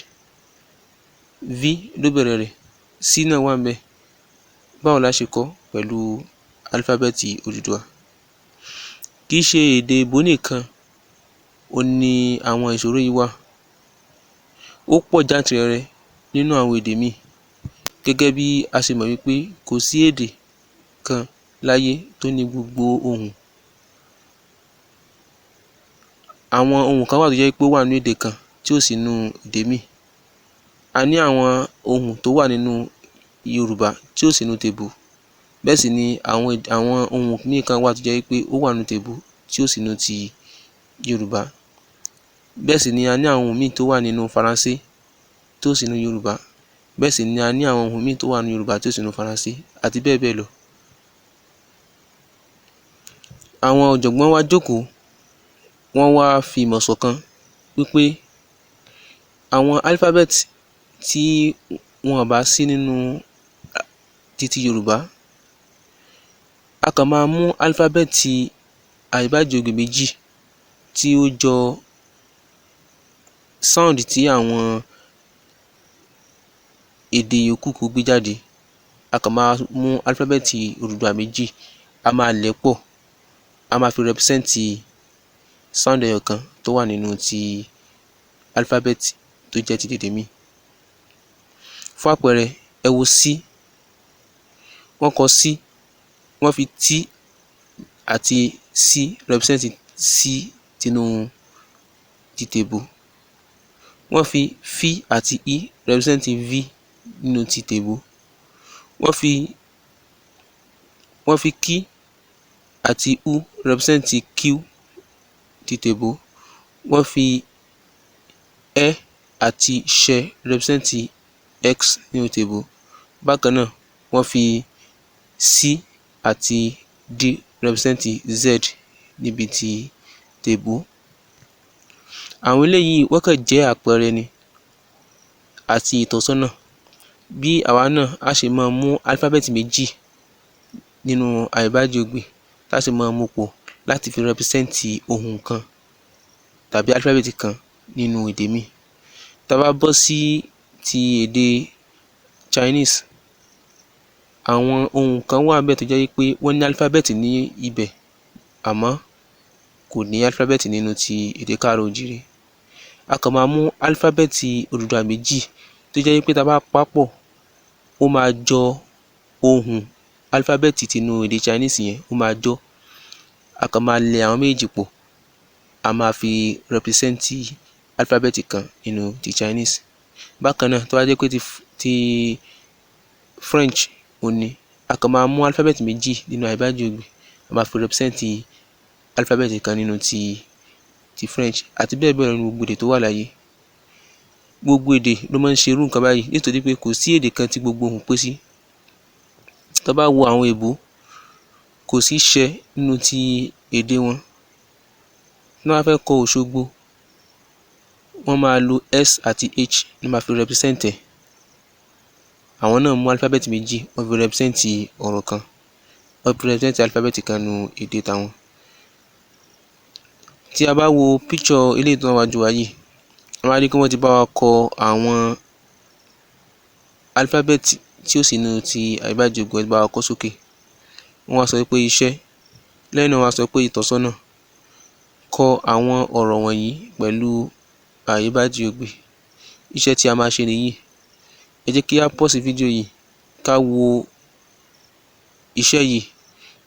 V ló bẹ̀rẹ̀ rẹ̀, C náà wà ńbẹ̀, báwo la ṣe kọ pẹ̀lú álífábẹ́ẹ̀tì Odùduwà? Kì í ṣe èdè èèbó nìkan ó ní àwọn ìṣòro yìí wà, ó pọ̀ jàǹtìrẹrẹ nínú àwọn èdè míì. Gẹ́gẹ́ bí a ṣe mọ̀ wípé kò sí èdè kan láyé tó ní gbogbo ohùn. Àwọn ohùn kan wà tó jẹ́ pé ó wà nínú èdè kan tí ò sí nínú èdè míì. A ní àwọn ohùn tó wà nínú Yorùbá tí ò sí nínú tèèbó. Bẹ́ẹ̀ sì ni àwọn ohùn míì kan wà tó jẹ́ pé ó wà nínú tèèbó tí ò sí nínú ti Yorùbá. Bẹ́ẹ̀ sì ni a ní àwọn ohùn míì tó wà nínú Faransé tí ò sí nínú Yorùbá. Bẹ́ẹ̀ sì ni a ní àwọn ohùn míì tó wà nínú Yorùbá tí ò sí nínú Faransé, àti bẹ́ẹ̀ bẹ́ẹ̀ lọ. Àwọn ọ̀jọ̀gbọ́n wá jókòó, wọ́n wá fi ìmọ̀ ṣọ̀kan wípé àwọn alphabet tí wọn bá sí nínú títí Yorùbá, a kàn máa mú alphabet Aebajiogbe méjì tí ó jọ sound tí àwọn èdè yòókù kó gbé jáde. A kàn máa mú alphabet Odùduwà méjì, a máa lẹ̀ pọ̀, a máa fi represent sound ẹyọ kan tó wà nínú ti alphabet tó jẹ́ ti èdè míì. Fún àpẹẹrẹ, ẹ wo C, wọ́n kọ C, wọ́n fi T àti C represent C tinú ti tèbó. Wọ́n fi F àti I represent V nínú ti tèbó. Wọ́n fi K àti U represent Q ti tèbó. Wọ́n fi Ẹ àti Ṣẹ represent X nínú tèbó. Bákan náà, wọ́n fi C àti D represent Z níbi ti tèbó. Àwọn eléyìí wọ́n kàn jẹ́ àpẹẹrẹ ni àti ìtọ́sọ́nà bí àwa náà á ṣe máa mú alphabet méjì nínú Aebajiogbe tá a ṣe máa mú pọ̀ láti fi represent ohun kan tàbí alphabet kan nínú èdè míì. Tá a bá bọ́ sí ti èdè Chinese, àwọn ohun kan wà níbẹ̀ tó jẹ́ pé wọ́n ní alphabet ní ibẹ̀ àmọ́ kò ní alphabet nínú ti èdè káàárọ̀-o-jíire. A kàn máa mú alphabet Odùduwà méjì tó jẹ́ pé tá a bá papọ̀ ó máa jọ ohùn alphabet tinú èdè Chinese yẹn, ó máa jọ. A kàn máa lẹ̀ àwọn méjèèjì pọ̀, a máa fi represent alphabet kan nínú ti Chinese. Bákan náà, tó bá jẹ́ pé ti French ò ní, a kàn máa mú alphabet méjì nínú Aebajiogbe, a máa fi represent alphabet kan nínú ti French àti bẹ́ẹ̀ bẹ́ẹ̀ lọ ní gbogbo èdè tó wà láyé. Gbogbo èdè ló máa ń ṣe irú nǹkan báyìí nítorí pé kò sí èdè kan tí gbogbo ohùn pé sí. Tá a bá wo àwọn èbó, kò sí ṣẹ nínú ti èdè wọn. Tí wọ́n bá fẹ́ kọ Òṣogbo, wọ́n máa lo S àti H ní máa fi represent ẹ̀. Àwọn náà mú alphabet méjì, wọ́n fi represent ọ̀rọ̀ kan, wọ́n fi represent alphabet kan nínú èdè tàwọn. Tí a bá wo picture eléyìí tó wà níwájú wa yìí, a máa rí pé wọ́n ti bá wa kọ àwọn alphabet tí ó sì nínú ti Aebajiogbe, wọ́n ti bá wa kọ sókè. Wọ́n wá sọ pé iṣẹ́, lẹ́yìn náà wọ́n wá sọ pé ìtọ́sọ́nà. Kọ àwọn ọ̀rọ̀ wọ̀nyí pẹ̀lú Aebajiogbe. Iṣẹ́ tí a máa ṣe nìyí. Ẹ jẹ́ kí á pause fídíò yìí, ká wo iṣẹ́ yìí,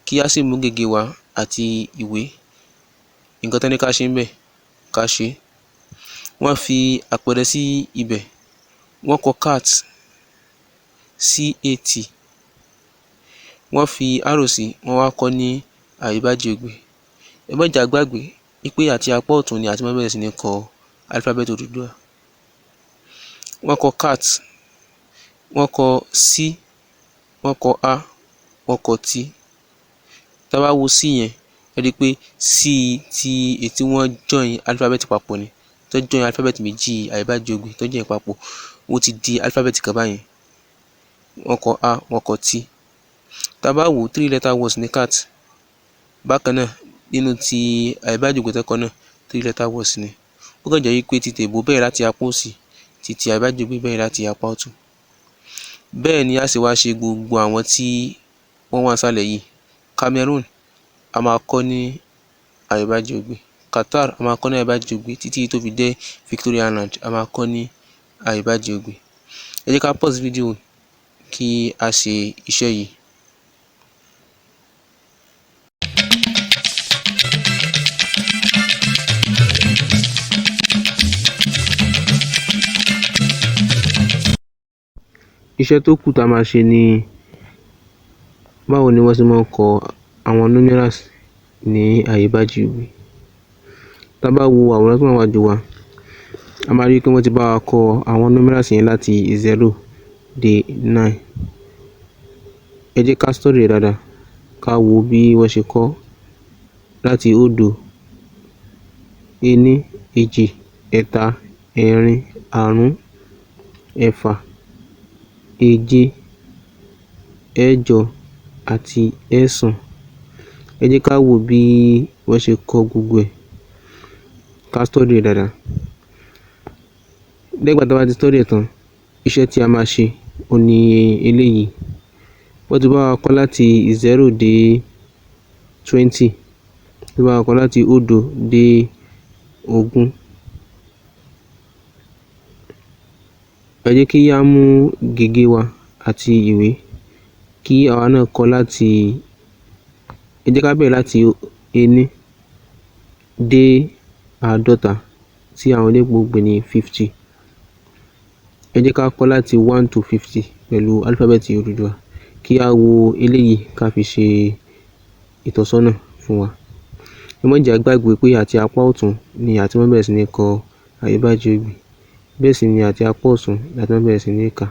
kí á sì mú gègé wa àti ìwé. Nǹkan tán ní ká ṣe ńbẹ̀, ká ṣe é. Wọ́n fi àpẹẹrẹ sí ibẹ̀. Wọ́n kọ cat, C-A-T. Wọ́n fi arrow sí, wọ́n wá kọ ní Aebajiogbe. Ẹ má jẹ́ á gbàgbé wípé àti apá ọ̀tún ni a ti máa bẹ̀rẹ̀ sí ní kọ alphabet Odùduwà. Wọ́n kọ cat, wọ́n kọ C, wọ́n kọ A, wọ́n kọ T. Tá a bá wo C yẹn, ẹ rí i pé C ti ètí wọ́n join alphabet papọ̀ ni, tó join alphabet méjì Aebajiogbe tó join papọ̀, ó ti di alphabet kan báyẹn. Wọ́n kọ A, wọ́n kọ T. Tá a bá wò 3 letter words ní cat. Bákan náà, nínú ti Aebajiogbe tó kọ náà 3 letter words ni. Ó kàn jẹ́ wípé ti tèbó bẹ̀rẹ̀ láti apá òsì, ti Aebajiogbe bẹ̀rẹ̀ láti apá ọ̀tún. Bẹ́ẹ̀ ni a sì wá ṣe gbogbo àwọn tí wọ́n wà nísàlẹ̀ yìí. Cameroon, a máa kọ ní Aebajiogbe. Qatar, a máa kọ ní Aebajiogbe títí tó fi dé Victoria Island, a máa kọ ní Aebajiogbe. Ẹ jẹ́ ká pause fídíò kí a ṣe iṣẹ́ yìí. Iṣẹ́ tó kù tá a máa ṣe ni báwo ni wọ́n ṣe máa ń kọ àwọn numerals ní Aebajiogbe. Tá a bá wo àwòrán tó wà níwájú wa, a máa rí i pé wọ́n ti bá wa kọ àwọn numerals yẹn láti 0 dé 9. Ẹ jẹ́ ká study rẹ̀ dáadáa, ká wo bí wọ́n ṣe kọ láti 0 ení, èjì, ẹ̀ta, ẹ̀rin, àrún, ẹ̀fà, èje, ẹ̀jọ àti ẹ̀sán. Ẹ jẹ́ ká wò bí wọ́n ṣe kọ gbogbo ẹ̀, ká study rẹ̀ dáadáa. Lẹ́yìn ìgbà tí a bá ti study ẹ̀ tán, iṣẹ́ tí a máa ṣe ó ní eléyìí. Wọ́n ti bá wa kọ láti 0 dé 20, wọ́n ti bá wa kọ láti 0 dé 20. Ẹ jẹ́ kí á mú gègé wa àti ìwé kí àwa náà kọ láti, ẹ jẹ́ ká bẹ̀rẹ̀ láti ení dé 50 tí àwọn eléèbó pè ní 50. Ẹ jẹ́ ká kọ láti 1 to 50 pẹ̀lú alphabet Odùduwà. Kí á wo eléyìí ká fi ṣe ìtọ́sọ́nà fún wa. Ẹ má jẹ́ á gbàgbé pé àti apá ọ̀tún ni a ti máa bẹ̀rẹ̀ sí ní kọ Aebajiogbe. Bẹ́ẹ̀ sì ni àti apá ọ̀tún la ti máa bẹ̀rẹ̀ sí ní kà.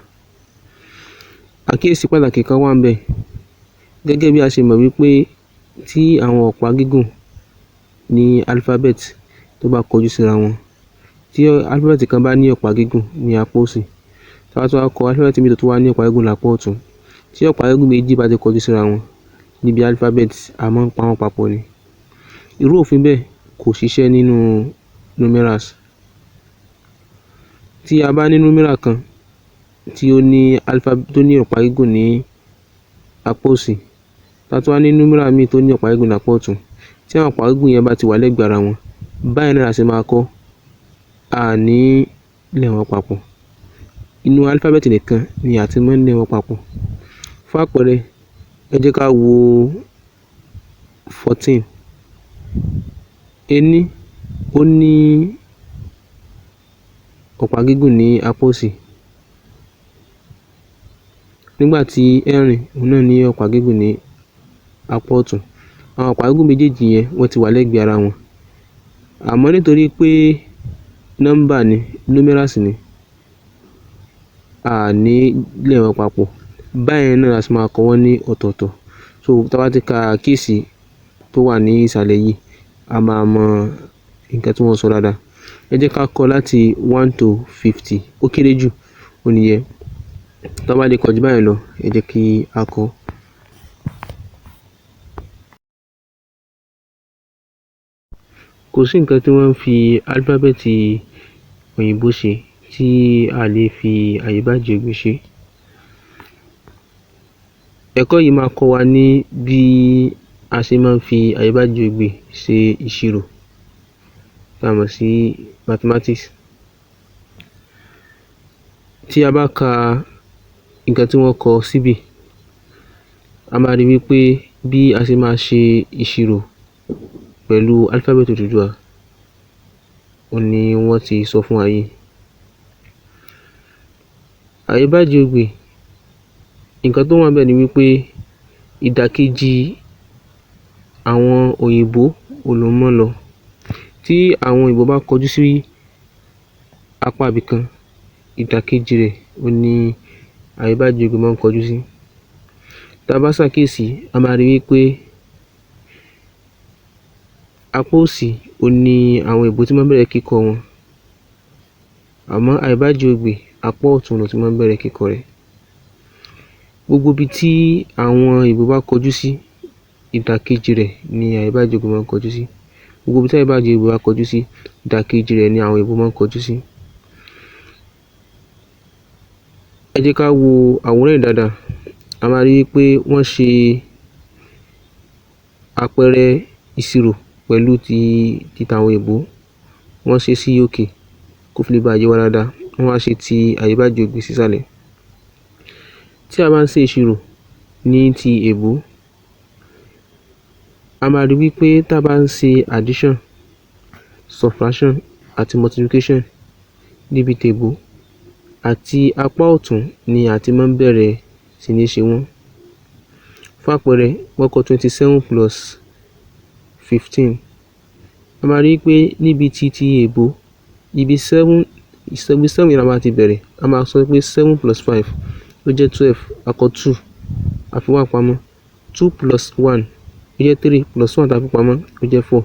Àkíyèsí pàtàkì kan wà ńbẹ̀. Gẹ́gẹ́ bí a ṣe mọ̀ wípé tí àwọn ọ̀pá gígùn ní alphabet tó bá kọjú síra wọn, tí alphabet kan bá ní ọ̀pá gígùn ní apá òsì, tí a bá tún wá kọ alphabet míì tó tún wá ní ọ̀pá gígùn lápá ọ̀tún, tí ọ̀pá gígùn méjì bá ti kọjú síra wọn níbi alphabet, a máa ń pa wọ́n papọ̀ ni. Irú òfin bẹ́ẹ̀ kò ṣiṣẹ́ nínú numerals. Tí a bá ní numeral kan tí ó ní ọ̀pá gígùn ní apá òsì, tí a tún wá ní numeral míì tó ní ọ̀pá gígùn lápá ọ̀tún, tí àwọn ọ̀pá gígùn yẹn bá ti wà lẹ́gbẹ̀ẹ́ ara wọn, báyìí náà la ṣe máa kọ, a ní lẹ̀ wọ́n papọ̀. Inú alphabet nìkan ni a ti máa ń lẹ̀ wọ́n papọ̀. Fún àpẹẹrẹ, ẹ jẹ́ ká wo 14. Ení ó ní ọ̀pá gígùn ní apá òsì, nígbà tí ẹ̀rin òun náà ní ọ̀pá gígùn ní apá ọ̀tún. Àwọn ọ̀pá gígùn méjèèjì yẹn wọ́n ti wà lẹ́gbẹ̀ẹ́ ara wọn. Àmọ́ nítorí pé nọ́mbà ni, numerals ni, a ní lẹ̀ wọ́n papọ̀. Báyẹn náà la ṣe máa kọ wọ́n ní ọ̀tọ̀ọ̀tọ̀. So tí a bá ti ka àkíyèsí tó wà ní ìsàlẹ̀ yìí, a máa mọ nǹkan tí wọ́n sọ dáadáa. Ẹ jẹ́ ká kọ láti 1 to 50, ó kéré jù, ó nìyẹn. Tí a bá lè kọ jù báyẹn lọ, ẹ jẹ́ kí á kọ. Kò sí nǹkan tí wọ́n ń fi alphabet òyìnbó ṣe tí a lè fi Aebajiogbe ṣe. Ẹ̀kọ́ yìí máa kọ́ wa ní bí a ṣe máa ń fi Aebajiogbe ṣe ìṣirò, tá a mọ̀ sí mathematics. Tí a bá ka nǹkan tí wọ́n kọ síbí, a máa rí wípé bí a ṣe máa ṣe ìṣirò pẹ̀lú alphabet Odùduwà òun ni wọ́n ti sọ fún wa yìí. Aebajiogbe, nǹkan tó wà ńbẹ̀ ni wípé ìdàkejì àwọn òyìnbó òun ló mọ́ lọ. Tí àwọn òyìnbó bá kọjú sí apá ibìkan, ìdàkejì rẹ̀ òun ni Aebajiogbe máa ń kọjú sí. Tá a bá ṣàkíyèsí, a máa rí wípé apá òsì òun ni àwọn òyìnbó ti máa ń bẹ̀rẹ̀ kíkọ wọn. Àmọ́ Aebajiogbe apá ọ̀tún ló ti máa ń bẹ̀rẹ̀ kíkọ rẹ̀. Gbogbo ibi tí àwọn òyìnbó bá kọjú sí, ìdàkejì rẹ̀ ni Aebajiogbe máa ń kọjú sí. Gbogbo ibi tí Aebajiogbe bá kọjú sí, ìdàkejì rẹ̀ ni àwọn òyìnbó máa ń kọjú sí. Ẹ jẹ́ ká wo àwòrán yìí dáadáa. A máa rí wípé wọ́n ṣe àpẹẹrẹ ìṣirò pẹ̀lú ti tàwọn òyìnbó. Wọ́n ṣe sí òkè kó fi lè bá yé wa dáadáa. Wọ́n wá ṣe ti Aebajiogbe sísàlẹ̀. Tí a bá ń ṣe ìṣirò ní ti èbó, a máa rí wípé tá a bá ń ṣe addition, subtraction àti multiplication níbi tèbó, àti apá ọ̀tún ni a ti máa ń bẹ̀rẹ̀ sí ní ṣe wọ́n. Fún àpẹẹrẹ, wọ́n kọ 27 plus 15. A máa rí pé níbi ti èbó, ibi 7 yẹn la máa ti bẹ̀rẹ̀. A máa sọ pé 7 plus 5 ó jẹ́ 12, a kọ 2, a fi 1 pamọ́. 2 plus 1 ó jẹ́ 3, plus 1 tá a fi pamọ́ ó jẹ́ 4.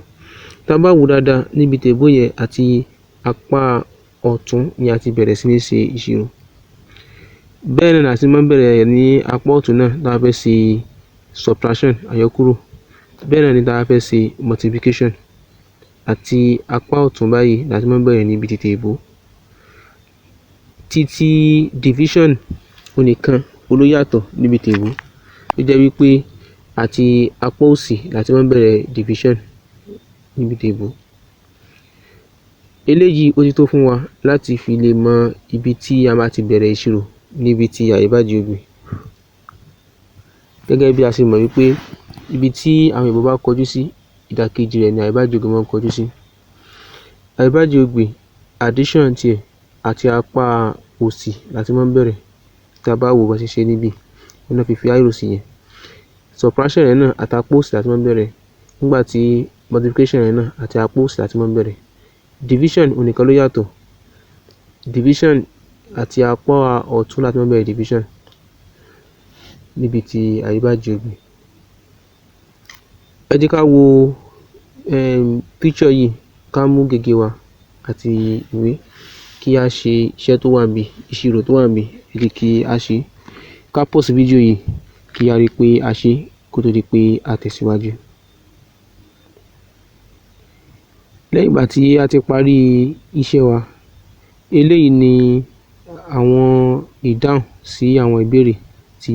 Tá bá wò dáadáa níbi table yẹn àti apá ọ̀tún ni a ti bẹ̀rẹ̀ sí ní ṣe ìṣirò. Bẹ́ẹ̀ náà la sì máa ń bẹ̀rẹ̀ ní apá ọ̀tún náà tá bá fẹ́ ṣe subtraction àyọkúrò. Bẹ́ẹ̀ náà ni tá bá fẹ́ ṣe multiplication. Àti apá ọ̀tún báyìí la ti máa ń bẹ̀rẹ̀ níbi ti table. Títí division onìkan ló yàtọ̀ níbi table. Ó jẹ́ wípé àti apá òsì la ti máa ń bẹ̀rẹ̀ division níbi table. Eléyìí ó ti tó fún wa láti fi lè mọ ibi tí a máa ti bẹ̀rẹ̀ ìṣirò níbi ti Aebajiogbe. Gẹ́gẹ́ bí a ṣe mọ̀ wípé ibi tí àwọn Yorùbá bá kọjú sí, ìdàkejì rẹ̀ ni Aebajiogbe máa ń kọjú sí. Aebajiogbe addition tiẹ̀ àti apá òsì la ti máa ń bẹ̀rẹ̀. Tá bá wò bá ṣe ṣe níbí, wọ́n náà fi arrow sí yẹn. Subtraction rẹ̀ náà àti apá òsì la ti máa ń bẹ̀rẹ̀. Nígbà tí multiplication rẹ̀ náà àti apá òsì la ti máa ń bẹ̀rẹ̀. Division onìkan ló yàtọ̀. Division àti apá ọ̀tún la ti máa ń bẹ̀rẹ̀ division níbi ti Aebajiogbe. Ẹ jẹ́ ká wo picture yìí, ká mú gègé wa àti ìwé kí a ṣe iṣẹ́ tó wà níbí, ìṣirò tó wà níbí, ẹ jẹ́ kí a ṣe. Ká pause fídíò yìí kí a rí pé a ṣe kó tó di pé a tẹ̀síwájú. Lẹ́yìn ìgbà tí a ti parí iṣẹ́ wa, eléyìí ni àwọn ìdáhùn sí àwọn ìbéèrè tí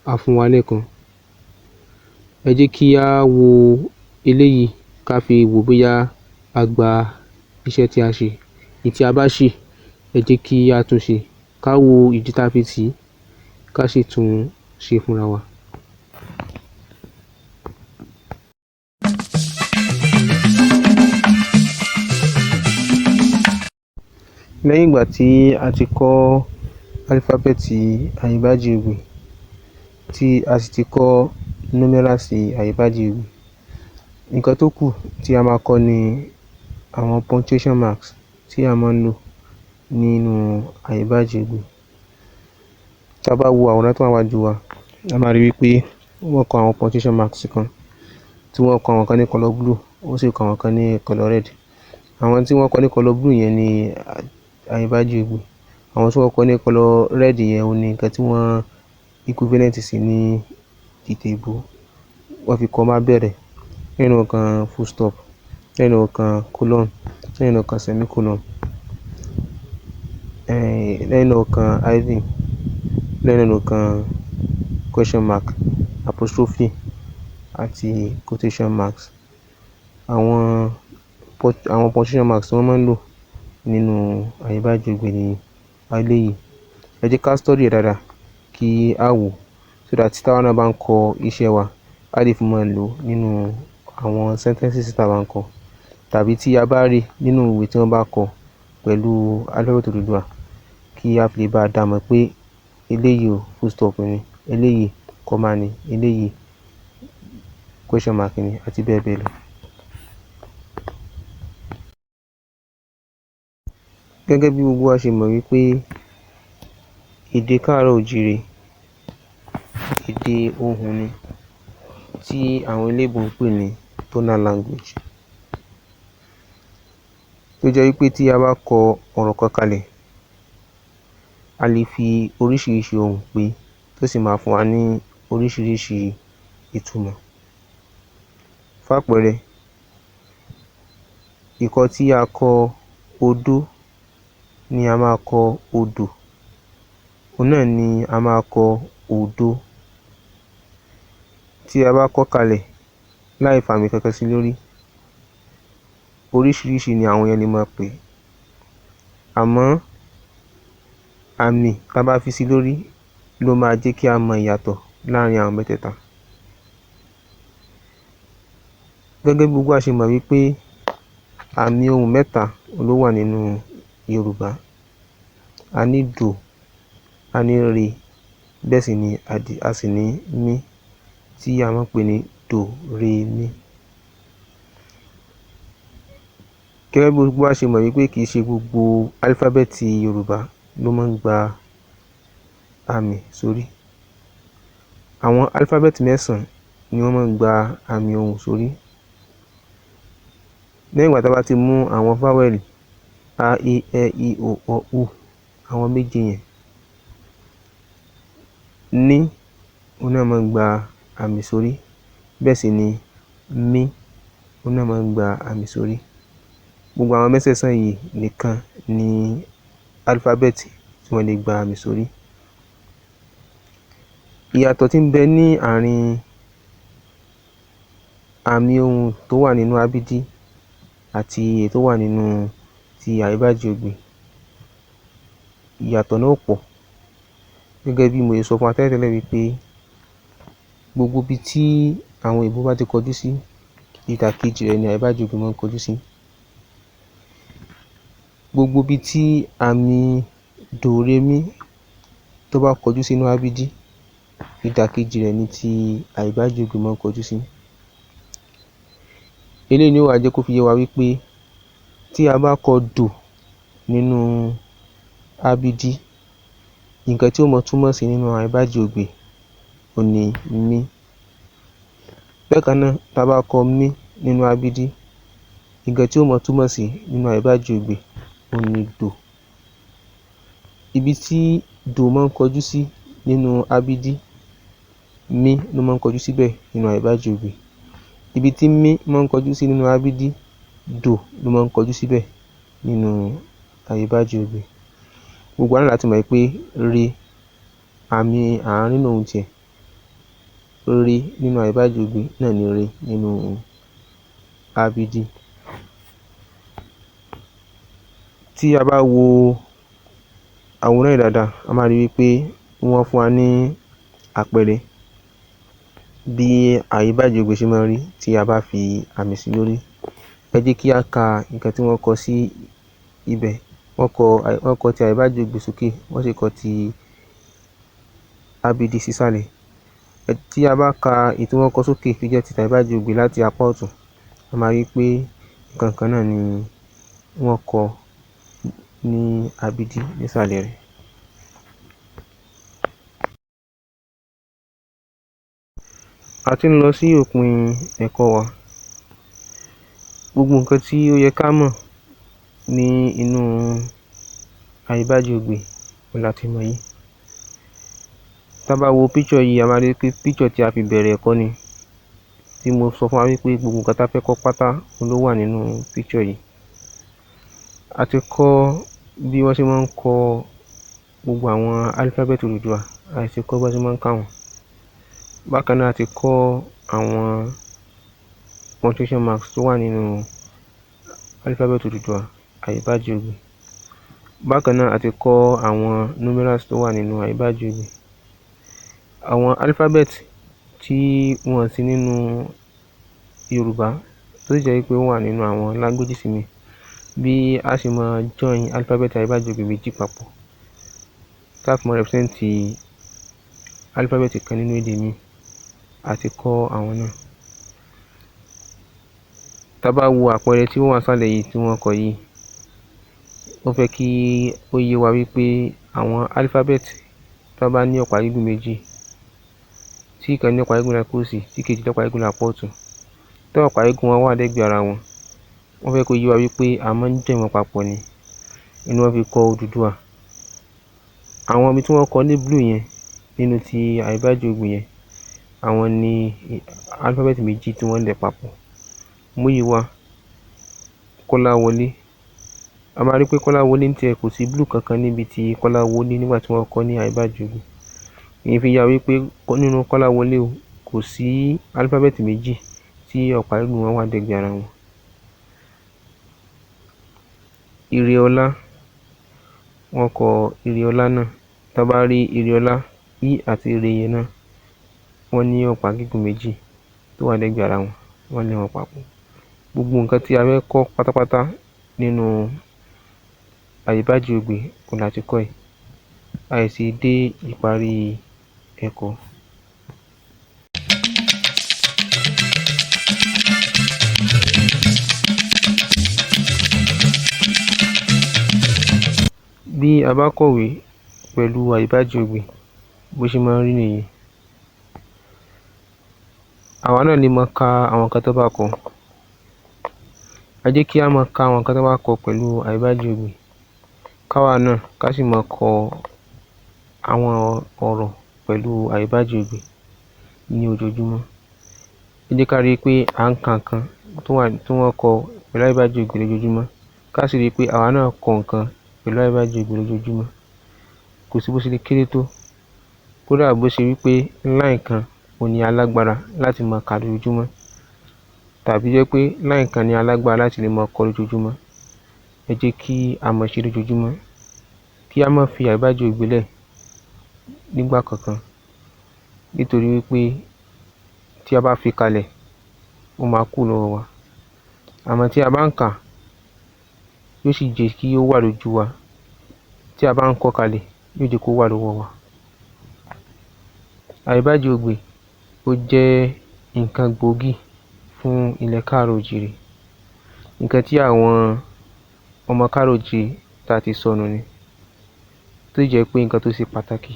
a fún wa lẹ́ẹ̀kan. Ẹ jẹ́ kí a wo eléyìí ká fi wò bóyá a gba iṣẹ́ tí a ṣe. Èyí tí a bá ṣì, ẹ jẹ́ kí a tún ṣe. Ká wo ìdí tá fi tì í, ká sì tún ṣe fúnra wa. Lẹ́yìn ìgbà tí a ti kọ́ álífábẹ́ẹ̀tì Aebajiogbe, tí a sì ti kọ́ numerals Aebajiogbe, nǹkan tó kù tí a máa kọ́ ni àwọn punctuation marks tí a máa ń lò nínú Aebajiogbe. Tá bá wo àwòrán tó wà níwájú wa, a máa rí wípé wọ́n kọ àwọn punctuation marks kan, tí wọ́n kọ àwọn kan ní colour blue, wọ́n sì kọ àwọn kan ní colour red. Àwọn tí wọ́n kọ ní colour blue yẹn ni Aebajiogbe. Àwọn tí wọ́n kọ ní colour red yẹn òun ni nǹkan tí wọ́n equivalent sí ní ti table. Wọ́n fi comma bẹ̀rẹ̀, lẹ́yìn náà kan full stop, lẹ́yìn náà kan colon, lẹ́yìn náà kan semicolon, lẹ́yìn náà kan hyphen, lẹ́yìn náà kan question mark, apostrophe àti quotation marks. Àwọn punctuation marks tí wọ́n máa ń lò nínú Aebajiogbe ni eléyìí. Ẹ jẹ́ ká study ẹ̀ dáadáa kí a wò, so that tí àwa náà bá ń kọ iṣẹ́ wa, a lè fi máa lò nínú àwọn sentences tí a bá ń kọ. Tàbí tí a bá rí nínú ìwé tí wọ́n bá kọ pẹ̀lú alphabet Oduduwa, kí a fi lè bá dá mọ̀ pé eléyìí o full stop ni, eléyìí comma ni, eléyìí question mark ni, àti bẹ́ẹ̀ bẹ́ẹ̀ lọ. Gẹ́gẹ́ bí gbogbo wa ṣe mọ̀ wípé èdè káàárọ̀-o-jíire, èdè ohùn ni tí àwọn eléèbó ń pè ní tonal language. Tó jẹ́ wípé tí a bá kọ ọ̀rọ̀ kan kalẹ̀, a lè fi oríṣiríṣi ohùn pè é, tó sì máa fún wa ní oríṣiríṣi ìtumọ̀. Fún àpẹẹrẹ, ìkọ́ tí a kọ odó ni a máa kọ odò, òun náà ni a máa kọ òdo. Tí a bá kọ́ kalẹ̀ láì fàmì kankan sí lórí, oríṣiríṣi ni àwọn èèyàn lè máa pè é. Àmọ́ àmì tá bá fi sí lórí ló máa jẹ́ kí a mọ ìyàtọ̀ láàárín àwọn mẹ́tẹ̀ẹ̀ta. Gẹ́gẹ́ bí gbogbo wa ṣe mọ̀ wípé àmì ohùn mẹ́ta ló wà nínú Yorùbá. A ní dò, a ní re, bẹ́ẹ̀ sì ni a sì ní mí, tí a máa ń pè ní dò, re, mí. Gẹ́gẹ́ bí gbogbo wa ṣe mọ̀ wípé kì í ṣe gbogbo álífábẹ́ẹ̀tì Yorùbá ló máa ń gba àmì sórí. Àwọn álífábẹ́ẹ̀tì 9 ni wọ́n máa ń gba àmì ohùn sórí. lẹ́yìn ìgbà tá a bá ti mú àwọn fáwẹ́lì a, e, I, o, u àwọn méje yẹn ní òun náà máa ń gba àmì sórí, bẹ́ẹ̀ sì ni mí òun náà máa ń gba àmì sórí. Gbogbo àwọn mẹ́sẹ̀ẹ̀sán yìí nìkan ni álífábẹ́ẹ̀tì tí wọ́n lè gba àmì sórí. Ìyàtọ̀ tí ń bẹ ní àárín àmì ohùn tó wà nínú ábídí àti èyí tó wà nínú ti Aebajiogbe, ìyàtọ̀ náà pọ̀. Gẹ́gẹ́ bí mo ṣe sọ fún wa tẹ́lẹ̀tẹ́lẹ̀ wípé gbogbo ibi tí àwọn òyìnbó bá ti kọjú sí, ìdàkejì rẹ̀ ni Aebajiogbe máa ń kọjú sí. Gbogbo ibi tí àmì dòrémí tó bá kọjú sínú ábídí, ìdàkejì rẹ̀ ni ti Aebajiogbe máa ń kọjú sí. Eléyìí ni ó wá jẹ́ kó fi yé wa wípé tí a bá kọ dò nínú ábídí, nǹkan tí ó mọ túmọ̀ sí nínú Aebajiogbe òun ni mí. Bákan náà, tá a bá kọ mí nínú ábídí, nǹkan tí ó mọ túmọ̀ sí nínú Aebajiogbe òun ni dò. Ibi tí dò máa ń kọjú sí nínú ábídí, mí ló máa ń kọjú síbẹ̀ nínú Aebajiogbe. Ibi tí mí máa ń kọjú sí nínú ábídí, dò ló máa ń kọjú síbẹ̀ nínú Aebajiogbe. Gbogbo wa náà láti mọ̀ pé re àmì àárín lòun tiẹ̀. Re nínú Aebajiogbe náà ni re nínú ábídí. Tí a bá wo àwòrán yìí dáadáa, a máa rí wípé wọ́n fún wa ní àpẹẹrẹ bí Aebajiogbe ṣe máa ń rí tí a bá fi àmì sí lórí. Ẹ jẹ́ kí a ka nǹkan tí wọ́n kọ sí ibẹ̀. Wọ́n kọ ti Aebajiogbe sókè, wọ́n sì kọ ti ábídí sísàlẹ̀. Tí a bá ka èyí tí wọ́n kọ sókè tó jẹ́ ti Aebajiogbe láti apá ọ̀tún, a máa rí pé nǹkan kan náà ni wọ́n kọ ní ábídí nísàlẹ̀ rẹ̀. A ti ń lọ sí òpin ẹ̀kọ́ wa. Gbogbo nǹkan tí ó yẹ ká mọ̀ ní inú Aebajiogbe òun la ti mọ̀ yìí. Tá a bá wo picture yìí, a máa rí pé picture tí a fi bẹ̀rẹ̀ ẹ̀kọ́ ni, tí mo sọ fún wa wípé gbogbo nǹkan tá a fẹ́ kọ́ pátá ló wà nínú picture yìí. A ti kọ́ bí wọ́n ṣe máa ń kọ gbogbo àwọn alphabet Oduduwa, a sì kọ́ bí wọ́n ṣe máa ń kà wọ́n. Bákan náà, a ti kọ́ àwọn punctuation marks tó wà nínú alphabet Oduduwa Aebajiogbe. Bákan náà, a ti kọ́ àwọn numerals tó wà nínú Aebajiogbe. Àwọn alphabet tí wọ́n sí nínú Yorùbá tó sì jẹ́ wípé wọ́n wà nínú àwọn languages mi, bí a ṣe máa join alphabet Aebajiogbe méjì papọ̀ tá a fi máa represent alphabet kan nínú èdè mi, a ti kọ́ àwọn náà. Tá a bá wo àpẹẹrẹ tí wọ́n wà nísàlẹ̀ yìí tí wọ́n kọ yìí, wọ́n fẹ́ kí ó yé wa wípé àwọn alphabet tá a bá ní ọ̀pá gígùn méjì, tí ìkan ní ọ̀pá gígùn lápá òsì, tí kejì ní ọ̀pá gígùn lápá ọ̀tún, tí ọ̀pá gígùn wọn wà lẹ́gbẹ̀ẹ́ ara wọn, wọ́n fẹ́ kó yé wa wípé a máa ń join wọn papọ̀ ni. Inú wọn fi kọ Oduduwa. Àwọn ibi tí wọ́n kọ ní blue yẹn nínú ti Aebajiogbe yẹn, àwọn ni alphabet méjì tí wọ́n lẹ̀ papọ̀. Múyìwá, Kọ́láwọlé. A máa rí pé Kọ́láwọlé ní tiẹ̀ kò sí blue kankan níbi tí Kọ́láwọlé nígbà tí wọ́n kọ ní Aebajiogbe. Èyí fi yà wípé nínú Kọ́láwọlé o, kò sí alphabet méjì tí ọ̀pá gígùn wọn wà lẹ́gbẹ̀ẹ́ ara wọn. Ireọlá, wọ́n kọ Ireọlá náà. Tá a bá rí Ireọlá, I àti Ire yẹn náà, wọ́n ní ọ̀pá gígùn méjì tó wà lẹ́gbẹ̀ẹ́ ara wọn, wọ́n lẹ̀ wọ́n papọ̀. Gbogbo nǹkan tí a fẹ́ kọ́ pátápátá nínú Aebajiogbe òun la ti kọ́ yìí. A sì dé ìparí ẹ̀kọ́. Bí a bá kọ̀wé pẹ̀lú Aebajiogbe, bó ṣe máa ń rí nìyí. Àwa náà lè máa ka àwọn nǹkan tó bá kọ. ẹ jẹ́ kí a máa ka àwọn nǹkan tó bá kọ pẹ̀lú Aebajiogbe, káwa náà ká sì máa kọ àwọn ọ̀rọ̀ pẹ̀lú Aebajiogbe ní ojoojúmọ́. Ẹ jẹ́ ká rí i pé à ń ka nǹkan tí wọ́n kọ pẹ̀lú Aebajiogbe lójoojúmọ́, ká sì rí i pé àwa náà kọ nǹkan pẹ̀lú Aebajiogbe lójoojúmọ́. Kò sí bó ṣe lè kéré tó, kódà bó ṣe wí pé line kan òun ni alágbára láti máa kà lójoojúmọ́, tàbí jẹ́ pé line kan ni alágbára láti lè máa kọ lójoojúmọ́. Ẹ jẹ́ kí a máa ṣe lójoojúmọ́, kí a má fi Aebajiogbe lẹ̀ nígbà kankan, nítorí wípé tí a bá fi kalẹ̀ ó máa kú lọ́wọ́ wa, àmọ́ tí a bá ń kà yóò sì jẹ́ kí ó wà lójú wa, tí a bá ń kọ kalẹ̀ yóò jẹ́ kó wà lọ́wọ́ wa. Aebajiogbe ó jẹ́ nǹkan gbòógì fún ilẹ̀ káàárọ̀-o-jíire, nǹkan tí àwọn ọmọ káàárọ̀-o-jíire tá ti sọnù ni, tó jẹ́ pé nǹkan tó ṣe pàtàkì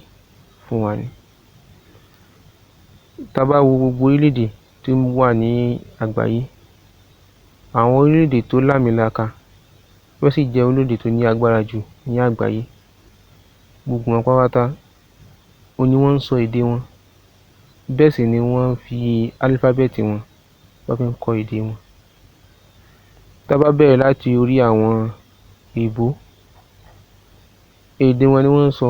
fún wa ni. Tá bá wo gbogbo orílẹ̀-èdè tó wà ní àgbáyé, àwọn orílẹ̀-èdè tó láàmìlaka wọ́n sì jẹ́ orílẹ̀-èdè tó ní agbára jù ní àgbáyé, gbogbo wọn pátápátá òun ni wọ́n ń sọ èdè wọn, bẹ́ẹ̀ sì ni wọ́n fi álífábẹ́ẹ̀tì wọn wọ́n fi ń kọ èdè wọn. Tá bá bẹ̀rẹ̀ láti orí àwọn èèbó, èdè wọn ni wọ́n ń sọ,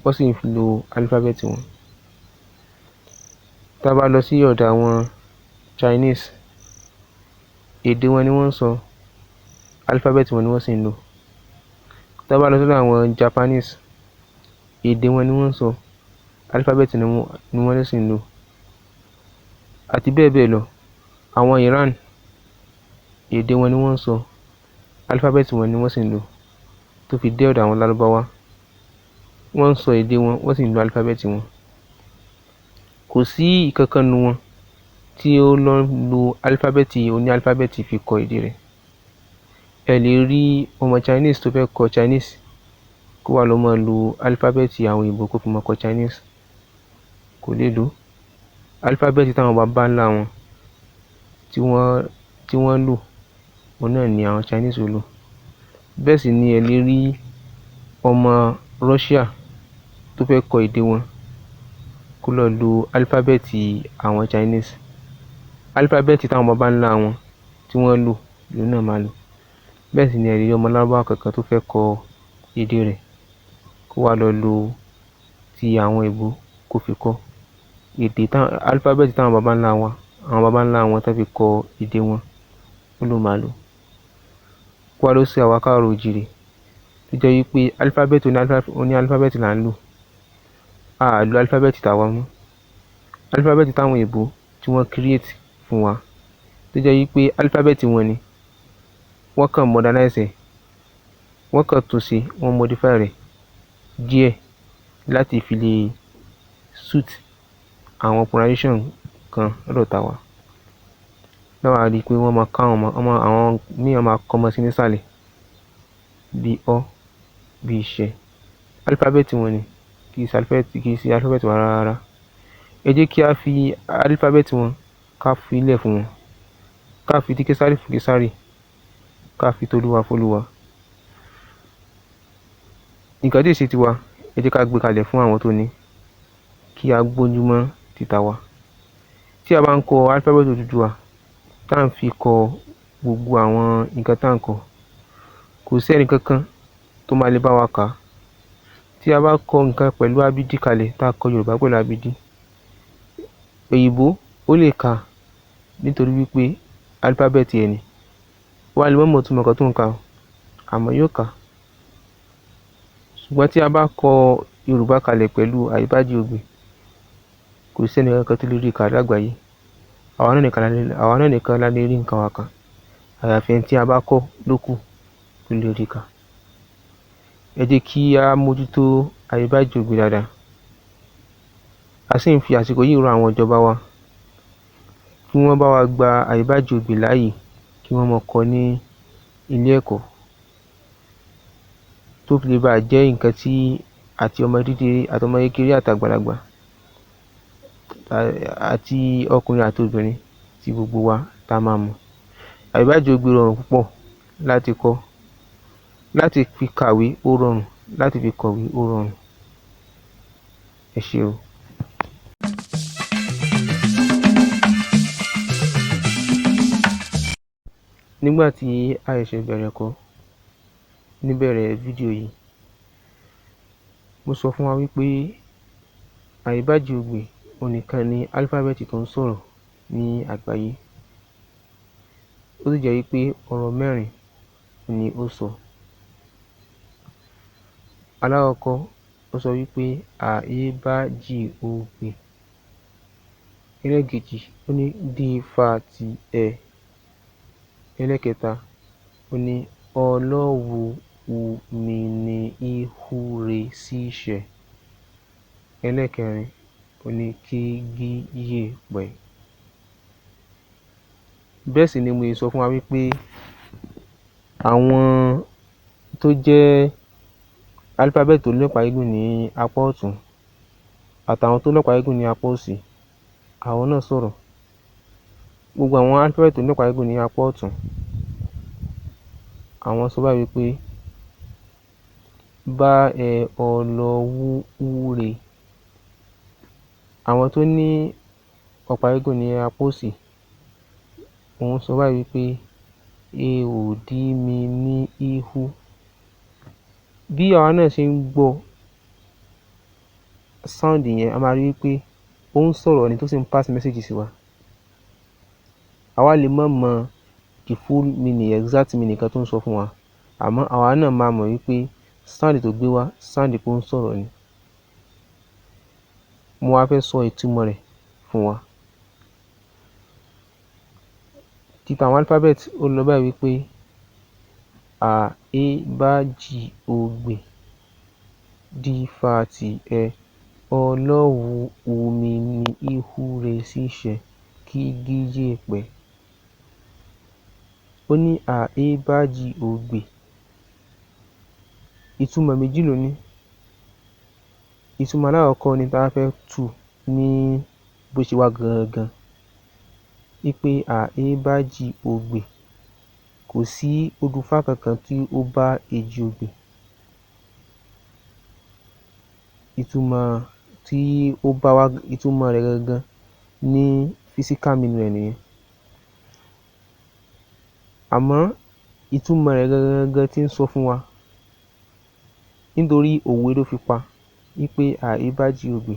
wọ́n sì ń lo álífábẹ́ẹ̀tì wọn. Tá bá lọ sí ọ̀dọ̀ àwọn Chinese, èdè wọn ni wọ́n ń sọ, álífábẹ́ẹ̀tì wọn ni wọ́n sì ń lò. Tá bá lọ sọ́dọ̀ àwọn Japanese, èdè wọn ni wọ́n ń sọ, álífábẹ́ẹ̀tì ni wọ́n sì ń lò, àti bẹ́ẹ̀ bẹ́ẹ̀ lọ. Àwọn Iran, èdè wọn ni wọ́n ń sọ, álífábẹ́ẹ̀tì wọn ni wọ́n sì ń lò, tó fi dé ọ̀dọ̀ àwọn Lárúbáwá, wọ́n ń sọ èdè wọn wọ́n sì ń lo álífábẹ́ẹ̀tì wọn. Kò sí ìkankan nínú wọn tí ó lọ lo álífábẹ́ẹ̀tì oní álífábẹ́ẹ̀tì fi kọ èdè rẹ̀. Ẹ lè rí ọmọ Chinese tó fẹ́ kọ Chinese kó wá lọ máa lo álífábẹ́ẹ̀tì àwọn òyìnbó kó fi máa kọ Chinese, kò lè lò ó. Álífábẹ́ẹ̀tì táwọn baba ńlá wọn tí wọ́n lò, òun náà ni àwọn Chinese ó lò. Bẹ́ẹ̀ sì ni ẹ lè rí ọmọ Russia tó fẹ́ kọ èdè wọn kó lọ lo álífábẹ́ẹ̀tì àwọn Chinese. Álífábẹ́ẹ̀tì táwọn baba ńlá wọn tí wọ́n lò lòun náà máa lò. Bẹ́ẹ̀ sì ni ẹ lè rí ọmọ Lárúbáwá kankan tó fẹ́ kọ èdè rẹ̀ kó wá lọ lo ti àwọn èèbó kó fi kọ́. Álífábẹ́ẹ̀tì táwọn baba ńlá wọn tó fi kọ èdè wọn ló máa lò. Kó wá lọ sí àwa káàárọ̀-o-jíire tó jẹ́ wípé álífábẹ́ẹ̀tì oní álífábẹ́ẹ̀tì là ń lò, a lo álífábẹ́ẹ̀tì tàwa mọ́. Álífábẹ́ẹ̀tì táwọn èèbó tí wọ́n create fún wa, tó jẹ́ wípé álífábẹ́ẹ̀tì wọn ni, wọ́n kàn modernize ẹ̀, wọ́n kàn tún ṣe, wọ́n modify rẹ̀ díẹ̀ láti fi lè suit àwọn pronunciation kan lọ́dọ̀ tàwa. Ẹ wá rí i pé wọ́n máa ká àwọn míì máa kọ́ ọmọ sí nísàlẹ̀ bí ọ, bí ìṣẹ́. Álífábẹ́ẹ̀tì wọn ni, kì í ṣe álífábẹ́ẹ̀tì wa rárá. Ẹ jẹ́ kí a fi álífábẹ́ẹ̀tì wọn ká fi lẹ̀ fún wọn, ká fi ti Késárì fún Késárì, ká fi tolúwa fólúwa. Nǹkan tí ì ṣe tiwa, ẹ jẹ́ ká gbé kalẹ̀ fún àwọn tó ní, kí a gbójú mọ́ ti tàwa. Tí a bá ń kọ álífábẹ́ẹ̀tì Odùduwà tá à ń fi kọ gbogbo àwọn nǹkan tá à ń kọ, kò sí ẹnì kankan tó máa lè bá wa kà á. Tí a bá kọ nǹkan pẹ̀lú abídí kalẹ̀, tá a kọ Yorùbá pẹ̀lú abídí, òyìnbó ó lè kà á nítorí wípé álífábẹ́ẹ̀tì ẹ̀ ni. Wá lè mọ̀ túmọ̀ nǹkan tó ń kà ó, àmọ́ yóò kà á. Ṣùgbọ́n tí a bá kọ Yorùbá kalẹ̀ pẹ̀lú Aebajiogbe, kò sí ẹnì kankan tó lè rí kà lágbàáyé. Àwa náà nìkan la lè rí nǹkan wa kà, àyàfi ẹni tí a bá kọ́ ló kù tó lè rí kà. Ẹ jẹ́ kí a mójútó Aebajiogbe dáadáa. A sì ń fi àsìkò yìí rọ àwọn ìjọba wa kí wọ́n bá wa gba Aebajiogbe láàyè kí wọ́n máa kọ́ ní ilé ẹ̀kọ́, tó fi lè bá jẹ́ nǹkan tí àti ọmọ kékeré àtàgbàlagbà àti ọkùnrin àti obìnrin tí gbogbo wa tá máa mọ̀. Aebajiogbe rọrùn púpọ̀ láti kọ́, láti fi kàwé ó rọrùn, láti fi kọ̀wé ó rọrùn. Ẹ ṣé o. Nígbà tí a ṣẹ̀ṣẹ̀ bẹ̀rẹ̀ ẹ̀kọ́ níbẹ̀rẹ̀ fídíò yìí, mo sọ fún wa wípé Aebajiogbe òun nìkan ni álífábẹ́ẹ̀tì tó ń sọ̀rọ̀ ní àgbáyé. Ó sì jẹ́ wípé ọ̀rọ̀ 4 ni ó sọ. Alákọ̀ọ́kọ́ ó sọ wípé Aebajiogbe. Ẹlẹ́ẹ̀kejì ó ní D-Fa-Ti-Ẹ. Ẹlẹ́ẹ̀kẹta ó ní Ọlọ́wu-U-Mi-Ni-Ihu-Re-Si-Ṣẹ. Ẹlẹ́ẹ̀kẹrin ó ní Kí-Gí-Yè-Pẹ̀. Bẹ́ẹ̀ sì ni mo sọ fún wa wípé àwọn tó jẹ́ álífábẹ́ẹ̀tì tó lọ́pàá gígùn ní apá ọ̀tún àtàwọn tó lọ́pàá gígùn ní apá òsì, àwọn náà sọ̀rọ̀. Gbogbo àwọn álífábẹ́ẹ̀tì tó lọ́pàá gígùn ní apá ọ̀tún, àwọn sọ báyìí wípé Bá-ẹ-ọ-lọ-wú-ú-re. Àwọn tó ní ọ̀pá gígùn ní apá òsì, òun sọ báyìí wípé E-ò-dí-mi-ní-íhú. Bí àwa náà ṣe ń gbọ́ sound yẹn, a máa rí wípé ó ń sọ̀rọ̀ ni tó sì ń pass message sí wa. Àwa lè má mọ the full meaning, exact meaning kan tó ń sọ fún wa, àmọ́ àwa náà máa mọ̀ wípé sound tó gbé wá, sound pé ó ń sọ̀rọ̀ ni. Mo wá fẹ́ sọ ìtumọ̀ rẹ̀ fún wa. Títà àwọn alphabet ó lọ báyìí wípé Aebajiogbe, D-Fa-Ti-Ẹ, Ọlọ́wu-U-Mi-Ni-Ihu-Re-Si-Ṣẹ, Kí-Gí-Yè-Pẹ̀. Ó ní Aebajiogbe. Ìtumọ̀ méjì ló ní. Ìtumọ̀ alákọ̀ọ́kọ́ ni tá a fẹ́ tú ní bó ṣe wá gangan. Wípé Aebajiogbe kò sí odùfá kankan tí ó bá Èjìogbè. Ìtumọ̀ tí ó bá wá, ìtumọ̀ rẹ̀ gangan ní physical meaning rẹ̀ nìyẹn. Àmọ́ ìtumọ̀ rẹ̀ gangan tí ń sọ fún wa, nítorí òwe ló fi pa wípé Aebajiogbe.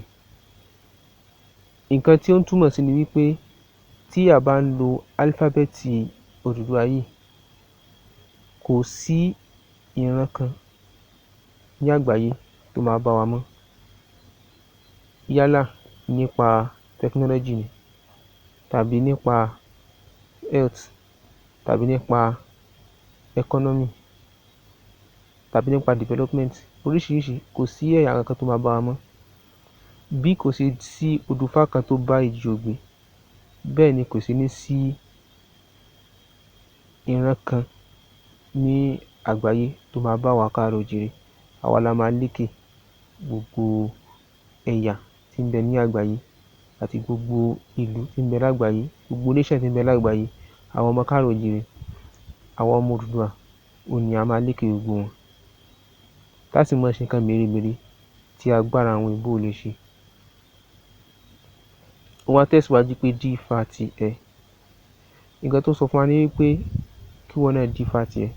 Nǹkan tí ó ń túmọ̀ sí ni wípé tí a bá ń lo álífábẹ́ẹ̀tì Odùduwà yìí, kò sí ìran kan ní àgbáyé tó máa bá wa mọ́. Yálà nípa technology ni, tàbí nípa health, tàbí nípa economy, tàbí nípa development. Oríṣiríṣi, kò sí ẹ̀yà kankan tó máa bá wa mọ́. Bí kò ṣe sí odùfá kan tó bá Èjìogbè, bẹ́ẹ̀ ni kò sí ní sí ìran kan ní àgbáyé tó máa bá wa káàárọ̀-o-jíire. Àwa la máa lékè gbogbo ẹ̀yà tí ń bẹ ní àgbáyé àti gbogbo ìlú tí ń bẹ lágbàáyé, gbogbo nation tí ń bẹ lágbàáyé. Àwọn ọmọ káàárọ̀-o-jíire, àwa ọmọ Odùduwà, òun ni a máa lékè gbogbo wọn. Tá sì máa ṣe nǹkan mèremère tí agbára àwọn òyìnbó ò lè ṣe. Ó wá tẹ̀síwájú pé D-Fa-Ti-Ẹ. Nǹkan tó sọ fún wa ni wípé kí ìwọ náà dífá tiẹ̀.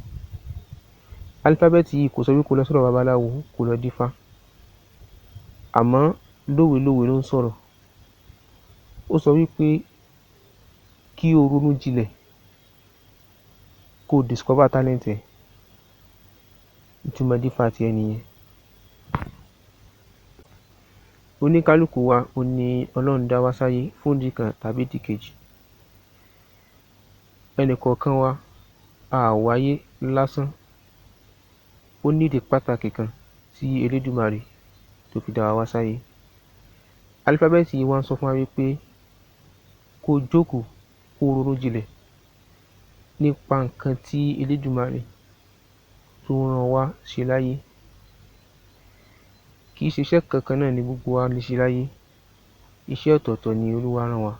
Álífábẹ́ẹ̀tì yìí kò sọ wípé kó lọ sọ́dọ̀ babaláwo kó lọ dífá. Àmọ́ lówe ló ń sọ̀rọ̀. Ó sọ wípé kí o ronú jinlẹ̀, kó o discover talent ẹ̀. Ìtumọ̀ D-Fa-Ti-Ẹ nìyẹn. Oníkálùkù wa òun ni Ọlọ́run dá wá sáyé fún ìdí kan tàbí ìdí kejì. Ẹnìkọ̀ọ̀kan wa a wáyé lásán. Ó ní ìdí pàtàkì kan tí Elédùmarè tó fi dá wa wá sáyé. Álífábẹ́ẹ̀tì yìí wá ń sọ fún wa wípé kó o jókòó, kó o ronú jinlẹ̀ nípa nǹkan tí Elédùmarè tó rán wá ṣe láyé. Kì í ṣe iṣẹ́ kankan náà ni gbogbo wa lè ṣe láyé. Iṣẹ́ ọ̀tọ̀ọ̀tọ̀ ni Olúwa rán wa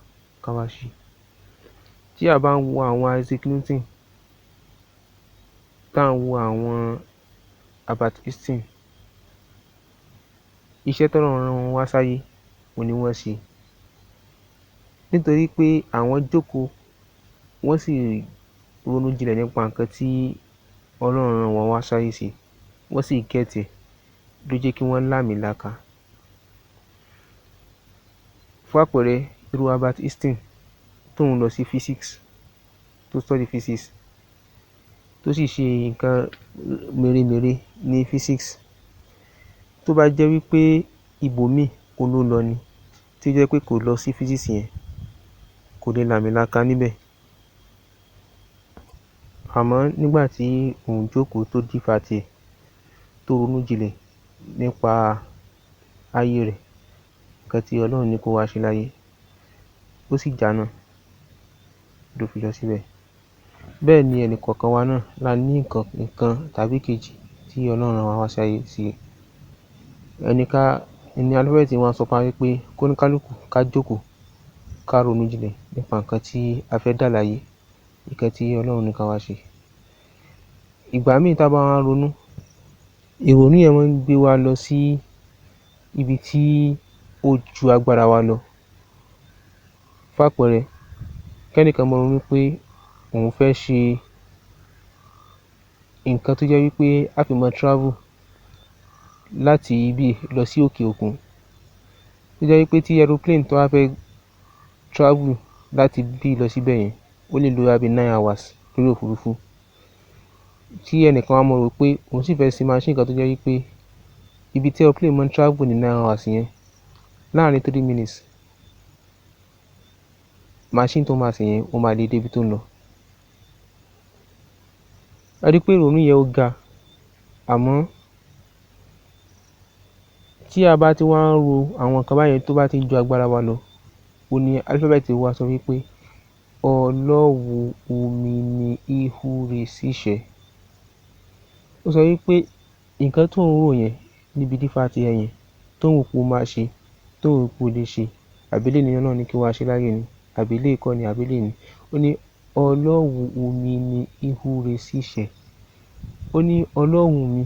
ká wá ṣe. Tí a bá ń wo àwọn Isaac Newton tá à ń wo àwọn Aebajiogbe, iṣẹ́ tọ́lọ́run rán wọn wá sáyé òun ni wọ́n ṣe. Nítorí pé àwọn jókòó wọ́n sì ronú jinlẹ̀ nípa nǹkan tí Ọlọ́run rán wọn wá sáyé ṣe, wọ́n sì get ẹ̀ ló jẹ́ kí wọ́n láàmìlaka. Fún àpẹẹrẹ, irú Aebajiogbe tóun lọ sí physics, tó study physics, tó sì ṣe nǹkan mèremère ní physics, tó bá jẹ́ wípé ibòmíì òun ló lọ ni, tí ó jẹ́ pé kò lọ sí physics yẹn, kò lè làmìlaka níbẹ̀. Àmọ́ nígbà tí òun jókòó tó dífá tiẹ̀, tó ronú jinlẹ̀ nípa ayé rẹ̀, nǹkan tí Ọlọ́run ní kó wá ṣe láyé, ó sì jánà ló fi lọ síbẹ̀. Bẹ́ẹ̀ ni ẹnìkọ̀ọ̀kan wa náà la ní nǹkan tàbí kejì tí Ọlọ́run rán wa wá sáyé ṣe. Ẹni alifábẹ́ẹ̀tì wa sọ fún wa wípé kóníkálùkù ká jókòó ká ronú jinlẹ̀ nípa nǹkan tí a fẹ́ dà láyé, nǹkan tí Ọlọ́run ní ká wá ṣe. Ìgbà míì tá bá wá ń ronú, ìrònú yẹn máa ń gbé wa lọ sí ibi tí ó ju agbára wa lọ. Fún àpẹẹrẹ, kẹ́nìkan máa ronú pé òun fẹ́ ṣe nǹkan tó jẹ́ wípé á fi máa travel láti ibí lọ sí òkè òkun. Tó jẹ́ wípé tí aeroplane tó bá fẹ́ travel láti bí lọ síbẹ̀ yẹn, ó lè lo bí 9 hours lórí òfurufú. Tí ẹnìkan wá máa rò pé òun sì fẹ́ ṣe machine kan tó jẹ́ wípé ibi tí aeroplane máa ń travel ní 9 hours yẹn, láàárín 3 minutes, machine tó máa ṣe yẹn ó máa lè dé ibi tó ń lọ. A rí pé ìrònú yẹn ó ga, àmọ́ tí a bá ti wá ń ro àwọn nǹkan báyẹn tó bá ti ń ju agbára wa lọ, òun ni alifábẹ́ẹ̀tì wa sọ wípé Ọlọ́wu omi ni ihu re síṣẹ́. Ó sọ wípé nǹkan tó ń rò yẹn níbi dífá ti ẹ yẹn, tó ń wò pé ó máa ṣe, tó ń wò pé ó lè ṣe, àbí eléyìí ni Ọlọ́run ní kí ó wá ṣe láyé ni, àbí eléyìí kọ́ ni, àbí eléyìí ni. Ó ní Ọlọ́wu omi ni ihu re síṣẹ́. Ó ní Ọlọ́run mi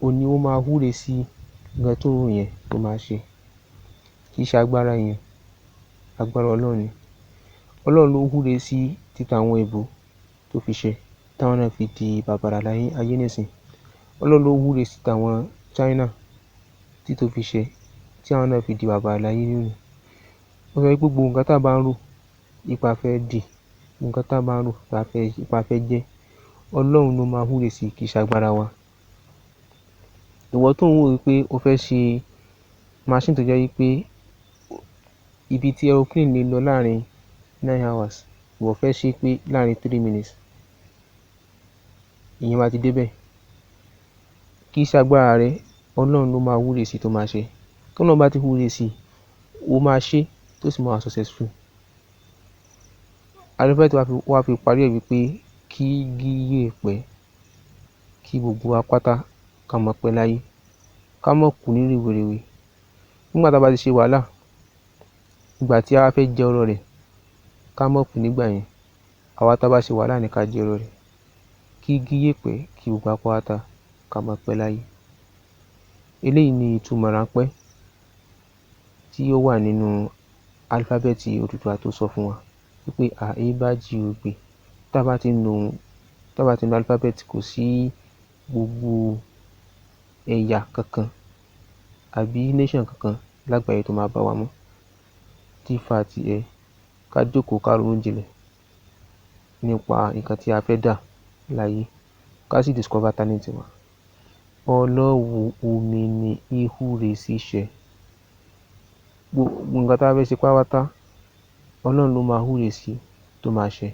òun ni ó máa wúre sí nǹkan tó ń rò yẹn tó máa ṣe. Kì í ṣe agbára èèyàn, agbára Ọlọ́run ni. Ọlọ́run ló wúre sí títa àwọn èèbó tó fi ṣẹ, táwọn náà fi di bàbàrà láyé ayé nísìn. Ọlọ́run ló wúre sí tàwọn China tí tó fi ṣẹ, tí àwọn náà fi di bàbàrà láyé nínú. Ó sọ wípé gbogbo nǹkan tá bá ń rò ipa fẹ́ dì, gbogbo nǹkan tá bá ń rò ipa fẹ́ jẹ́, Ọlọ́run ló máa wúre sí, kì í ṣe agbára wa. Ìwọ tó ń wò wípé o fẹ́ ṣe machine tó jẹ́ wípé ibi tí aeroplane lè lọ láàárín 9 hours, ìwọ fẹ́ ṣe pé láàárín 3 minutes, ìyẹn máa ti débẹ̀. Kì í ṣe agbára rẹ, Ọlọ́run ló máa wúre sí tó máa ṣe. Tí Ọlọ́run bá ti wúre sí, ó máa ṣe tó sì máa wà successful. Alifábẹ́ẹ̀tì wa fi parí ẹ̀ wípé kí igi yèèpẹ̀, kí gbogbo wa pátá ká máa pẹ́ láyé, ká má kú ní rèwerèwe. Nígbà tá bá ti ṣe wàhálà, ìgbà tí a fẹ́ jẹ ọrọ̀ rẹ̀, ká má kú nígbà yẹn. Àwa tá bá ṣe wàhálà ni ká jẹ ọrọ̀ rẹ̀. Kí igi yèèpẹ̀, kí gbogbo wa pátá ká máa pẹ́ láyé. Eléyìí ni ìtumọ̀ ráńpẹ́ tí ó wà nínú alifábẹ́ẹ̀tì Odùduwà tó sọ fún wa wípé Aebajiogbe. Tá bá ti ń lo alifábẹ́ẹ̀tì, kò sí gbogbo ẹ̀yà kankan àbí nation kankan lágbàáyé tó máa bá wa mọ́. Dífá ti ẹ, ká jókòó ká ronú jinlẹ̀ nípa nǹkan tí a fẹ́ dà láyé, ká sì discover talent wa. Ọlọ́wu omi ni ihu re síṣẹ́. Gbogbo nǹkan tá fẹ́ ṣe pátápátá, Ọlọ́run ló máa wúre sí tó máa ṣẹ.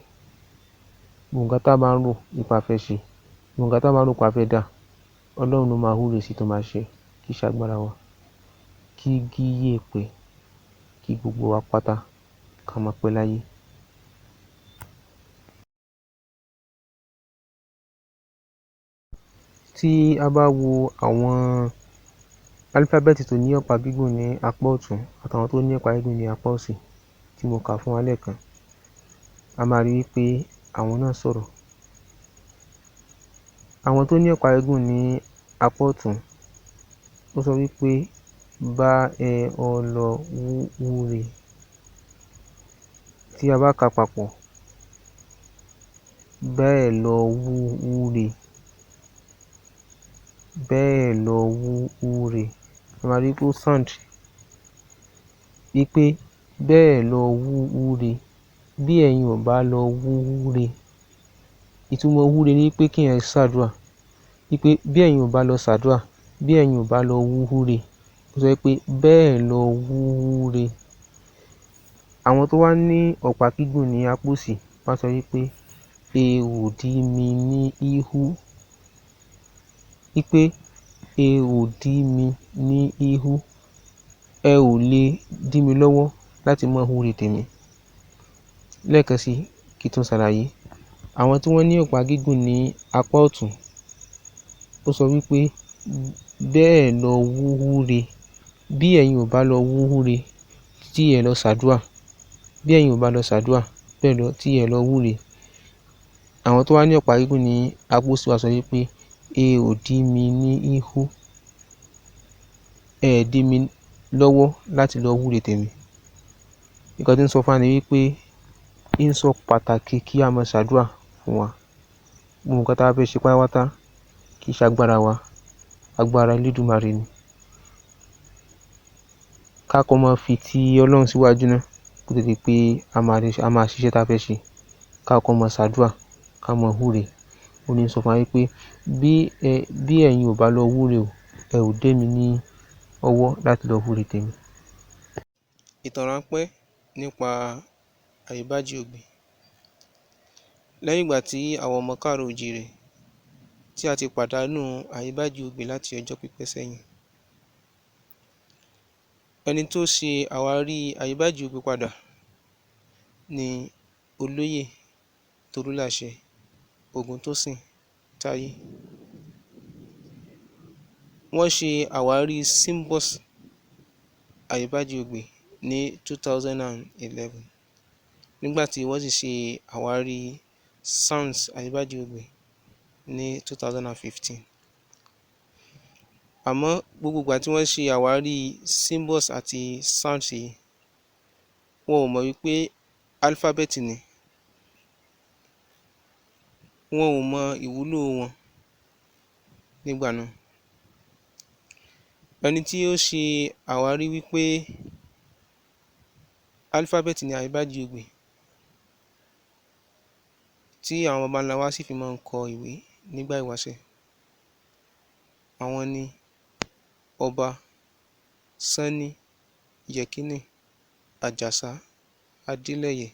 Gbogbo nǹkan tá bá ń rò nípa fẹ́ ṣe, gbogbo nǹkan tá bá ń rò pa fẹ́ dà, Ọlọ́run ló máa wúre sí tó máa ṣẹ, kì í ṣe agbára wa. Kí igi yèèpẹ̀, kí gbogbo wa pátá ká máa pẹ́ láyé. Tí a bá wo àwọn alifábẹ́ẹ̀tì tó ní ọ̀pá gígùn ní apá ọ̀tún àtàwọn tó ní ọ̀pá gígùn ní apá òsì tí mo kà fún wa lẹ́ẹ̀kan, a máa rí wípé àwọn náà sọ̀rọ̀. Àwọn tó ní ọ̀pá gígùn ní apá ọ̀tún, ó sọ wípé bá ẹ ọ lọ wúre. Tí a bá kà á papọ̀, bẹ́ẹ̀ lọ wúre, bẹ́ẹ̀ lọ wúre. A máa rí pé ó sound wípé bẹ́ẹ̀ lọ wúre. Bí ẹ̀yin ò bá lọ wúre, ìtumọ̀ wúre ni pé kí èèyàn ṣàdúrà. Wípé bí ẹ̀yin ò bá lọ ṣàdúrà, bí ẹ̀yin ò bá lọ wúre, ó sọ pé bẹ́ẹ̀ lọ wúre. Àwọn tó wá ní ọ̀pá gígùn ní apá òsì wọ́n sọ wípé ẹ ò dí mi ní ihu. Wípé ẹ ò dí mi ní ihu. Ẹ ò lè dí mi lọ́wọ́ láti máa wúre tèmi. Lẹ́ẹ̀kan sí kí n tún ṣàlàyé. Àwọn tí wọ́n ní ọ̀pá gígùn ní apá ọ̀tún, ó sọ wípé bẹ́ẹ̀ lọ wúre. Bí ẹ̀yin ò bá lọ wúre tí ẹ lọ ṣàdúrà, bí ẹ̀yin ò bá lọ ṣàdúrà bẹ́ẹ̀ lọ tí ẹ lọ wúre. Àwọn tó wá ní ọ̀pá gígùn ní apá òsì wá sọ wípé ẹ ò dí mi ní ihu. Ẹ dí mi lọ́wọ́ láti lọ wúre tèmi. Nǹkan tí ń sọ fún wa ni wípé ń sọ pàtàkì kí a máa ṣàdúrà fún wa. Gbogbo nǹkan tá a fẹ́ ṣe pátápátá kì í ṣe agbára wa, agbára Elédùmarè ni. Ká kọ́ máa fi ti Ọlọ́run síwájú náà kó tó di pé a máa ṣiṣẹ́ tá a fẹ́ ṣe. Ká kọ́ máa ṣàdúrà, ká máa wúre. Ó ní sọ fún wa wípé bí ẹ̀yin ò bá lọ wúre o, ẹ ò dé mi ní ọwọ́ láti lọ wúre tèmi. Ìtàn ráńpẹ́ nípa Aebajiogbe. Lẹ́yìn ìgbà tí àwọn ọmọ káàárọ̀ oòjíire tí a ti pàdánù Aebajiogbe láti ọjọ́ pípẹ́ sẹ́yìn, ẹni tó ṣe àwárí Aebajiogbe padà ni olóyè Tolúlàṣẹ Ògúntósìn Táyé. Wọ́n ṣe àwárí symbols Aebajiogbe ní 2011, nígbà tí wọ́n sì ṣe àwárí sounds Aebajiogbe ní 2015. Àmọ́ gbogbo ìgbà tí wọ́n ṣe àwárí symbols àti sounds yìí, wọn ò mọ̀ wípé alphabet ni. Wọn ò mọ ìwúlò wọn nígbà náà. Ẹni tí ó ṣe àwárí wípé alphabet ni Aebajiogbe, tí àwọn baba ńlá wa sì fi máa ń kọ ìwé nígbà ìwáṣẹ̀, àwọn ni Ọba Sanni Yẹkínì Àjàsá Adélẹ́yẹ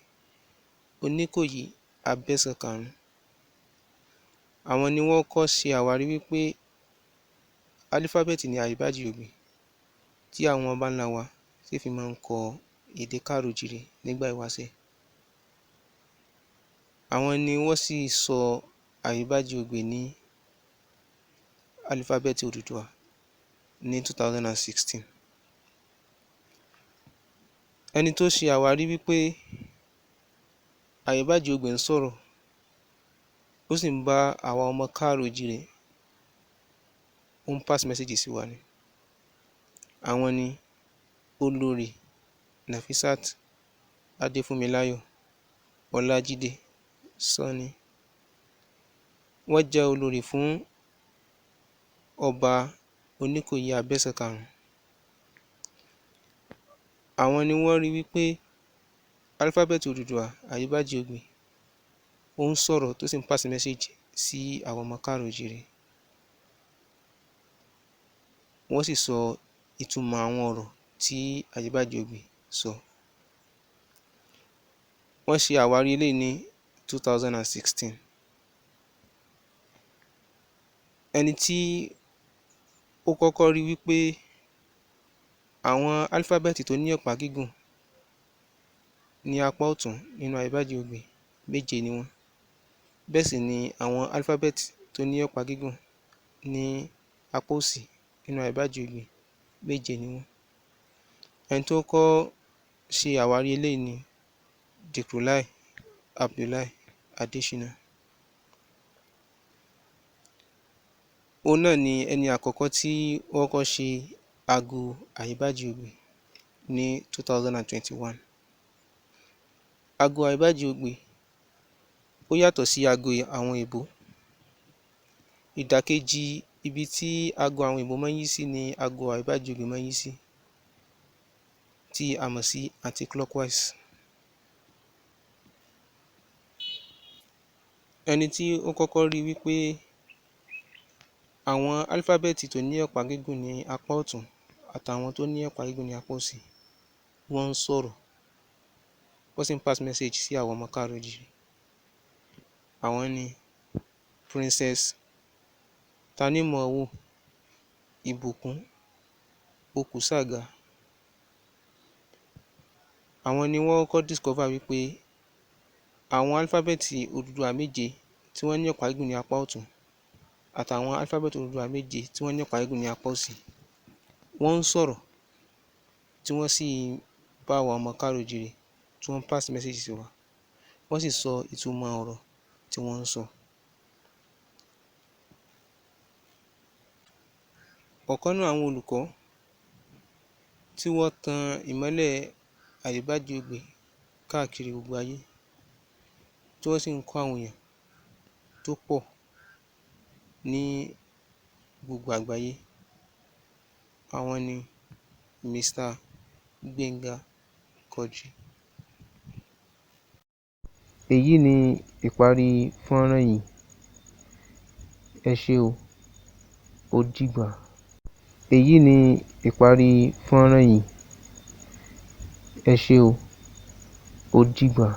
Oníkòyí Abẹ́sẹ̀kàrún. Àwọn ni wọ́n kọ́ ṣe àwárí wípé alphabet ni Aebajiogbe, tí àwọn baba ńlá wa sì fi máa ń kọ èdè káàárọ̀ oòjíire nígbà ìwáṣẹ̀. Àwọn ni wọ́n sì sọ Aebajiogbe ní alphabet Oduduwa ní 2016. Ẹni tó ṣe àwárí wípé Aebajiogbe ń sọ̀rọ̀, ó sì ń bá àwa ọmọ káàárọ̀ oòjíire, ó ń pass message sí wa ni. Àwọn ni Olórí Nafisat Adéfúnmiláyọ̀ Ọlájídé Sanni. Wọ́n jẹ́ olórí fún Ọba Oníkòyí Abẹ́sẹ̀kàrún. Àwọn ni wọ́n rí wípé alphabet Oduduwa Aebajiogbe ó ń sọ̀rọ̀ tó sì ń pass message sí àwọn ọmọ káàárọ̀ oòjíire. Wọ́n sì sọ ìtumọ̀ àwọn ọ̀rọ̀ tí Aebajiogbe sọ. Wọ́n ṣe àwárí eléyìí ní 2016. Ẹni tí ó kọ́kọ́ rí wípé àwọn alphabet tó ní ọ̀pá gígùn ní apá ọ̀tún nínú Aebajiogbe 7 ni wọ́n. Bẹ́ẹ̀ sì ni àwọn alphabet tó ní ọ̀pá gígùn ní apá òsì nínú Aebajiogbe 7 ni wọ́n. Ẹni tó kọ́ ṣe àwárí eléyìí ni Dhikrullah Abdullahi Adéṣínà. òun náà ni ẹni àkọ́kọ́ tí ó kọ́kọ́ ṣe aago Aebajiogbe ní 2021. Aago Aebajiogbe ó yàtọ̀ sí aago àwọn òyìnbó. Ìdàkejì ibi tí aago àwọn òyìnbó máa ń yí sí ni aago Aebajiogbe máa ń yí sí, tí a mọ̀ sí anti-clockwise. Ẹni tí ó kọ́kọ́ rí wípé àwọn álífábẹ́ẹ̀tì tó ní ọ̀pá gígùn ní apá ọ̀tún àtàwọn tó ní ọ̀pá gígùn ní apá òsì wọ́n ń sọ̀rọ̀, wọ́n sì ń pass message sí àwọn ọmọ káàárọ̀-o-jíire. Àwọn ni Princess Tanimowo Ìbùkún Okusaga. Àwọn ni wọ́n kọ́kọ́ discover wípé àwọn álífábẹ́ẹ̀tì Odùduwà méje tí wọ́n ní ọ̀pá gígùn ní apá ọ̀tún àtàwọn álífábẹ́ẹ̀tì Odùduwà méje tí wọ́n ní ọ̀pá gígùn ní apá òsì wọ́n ń sọ̀rọ̀, tí wọ́n sì bá àwọn ọmọ káàárọ̀-o-jíire tí wọ́n pass message sí wa, wọ́n sì sọ ìtumọ̀ ọ̀rọ̀ tí wọ́n ń sọ. Ọ̀kan nínú àwọn olùkọ́ tí wọ́n tan ìmọ́lẹ̀ Aebajiogbe káàkiri gbogbo ayé, tí wọ́n sì ń kọ́ àwọn èèyàn tó pọ̀ ní gbogbo àgbáyé, àwọn ni Mr. Gbenga Quadri. Èyí ni ìparí fọ́nrán yìí. Ẹ ṣé o, ó dìgbà. Èyí ni ìparí fọ́nrán yìí. Ẹ ṣé o, ó dìgbà.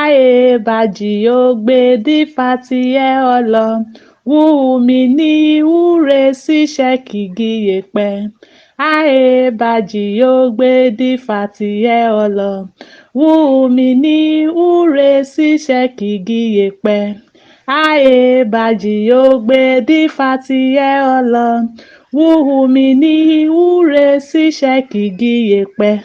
Aebajiogbe difatiye ọlọ wumi ni ure ṣiṣẹ́ kìgì yèpẹ̀. Aebajiogbe difatiye ọlọ wumi ni ure ṣiṣẹ́ kìgì yèpẹ̀. Aebajiogbe difatiye ọlọ wumi ni ure ṣiṣẹ́ kìgì yèpẹ̀.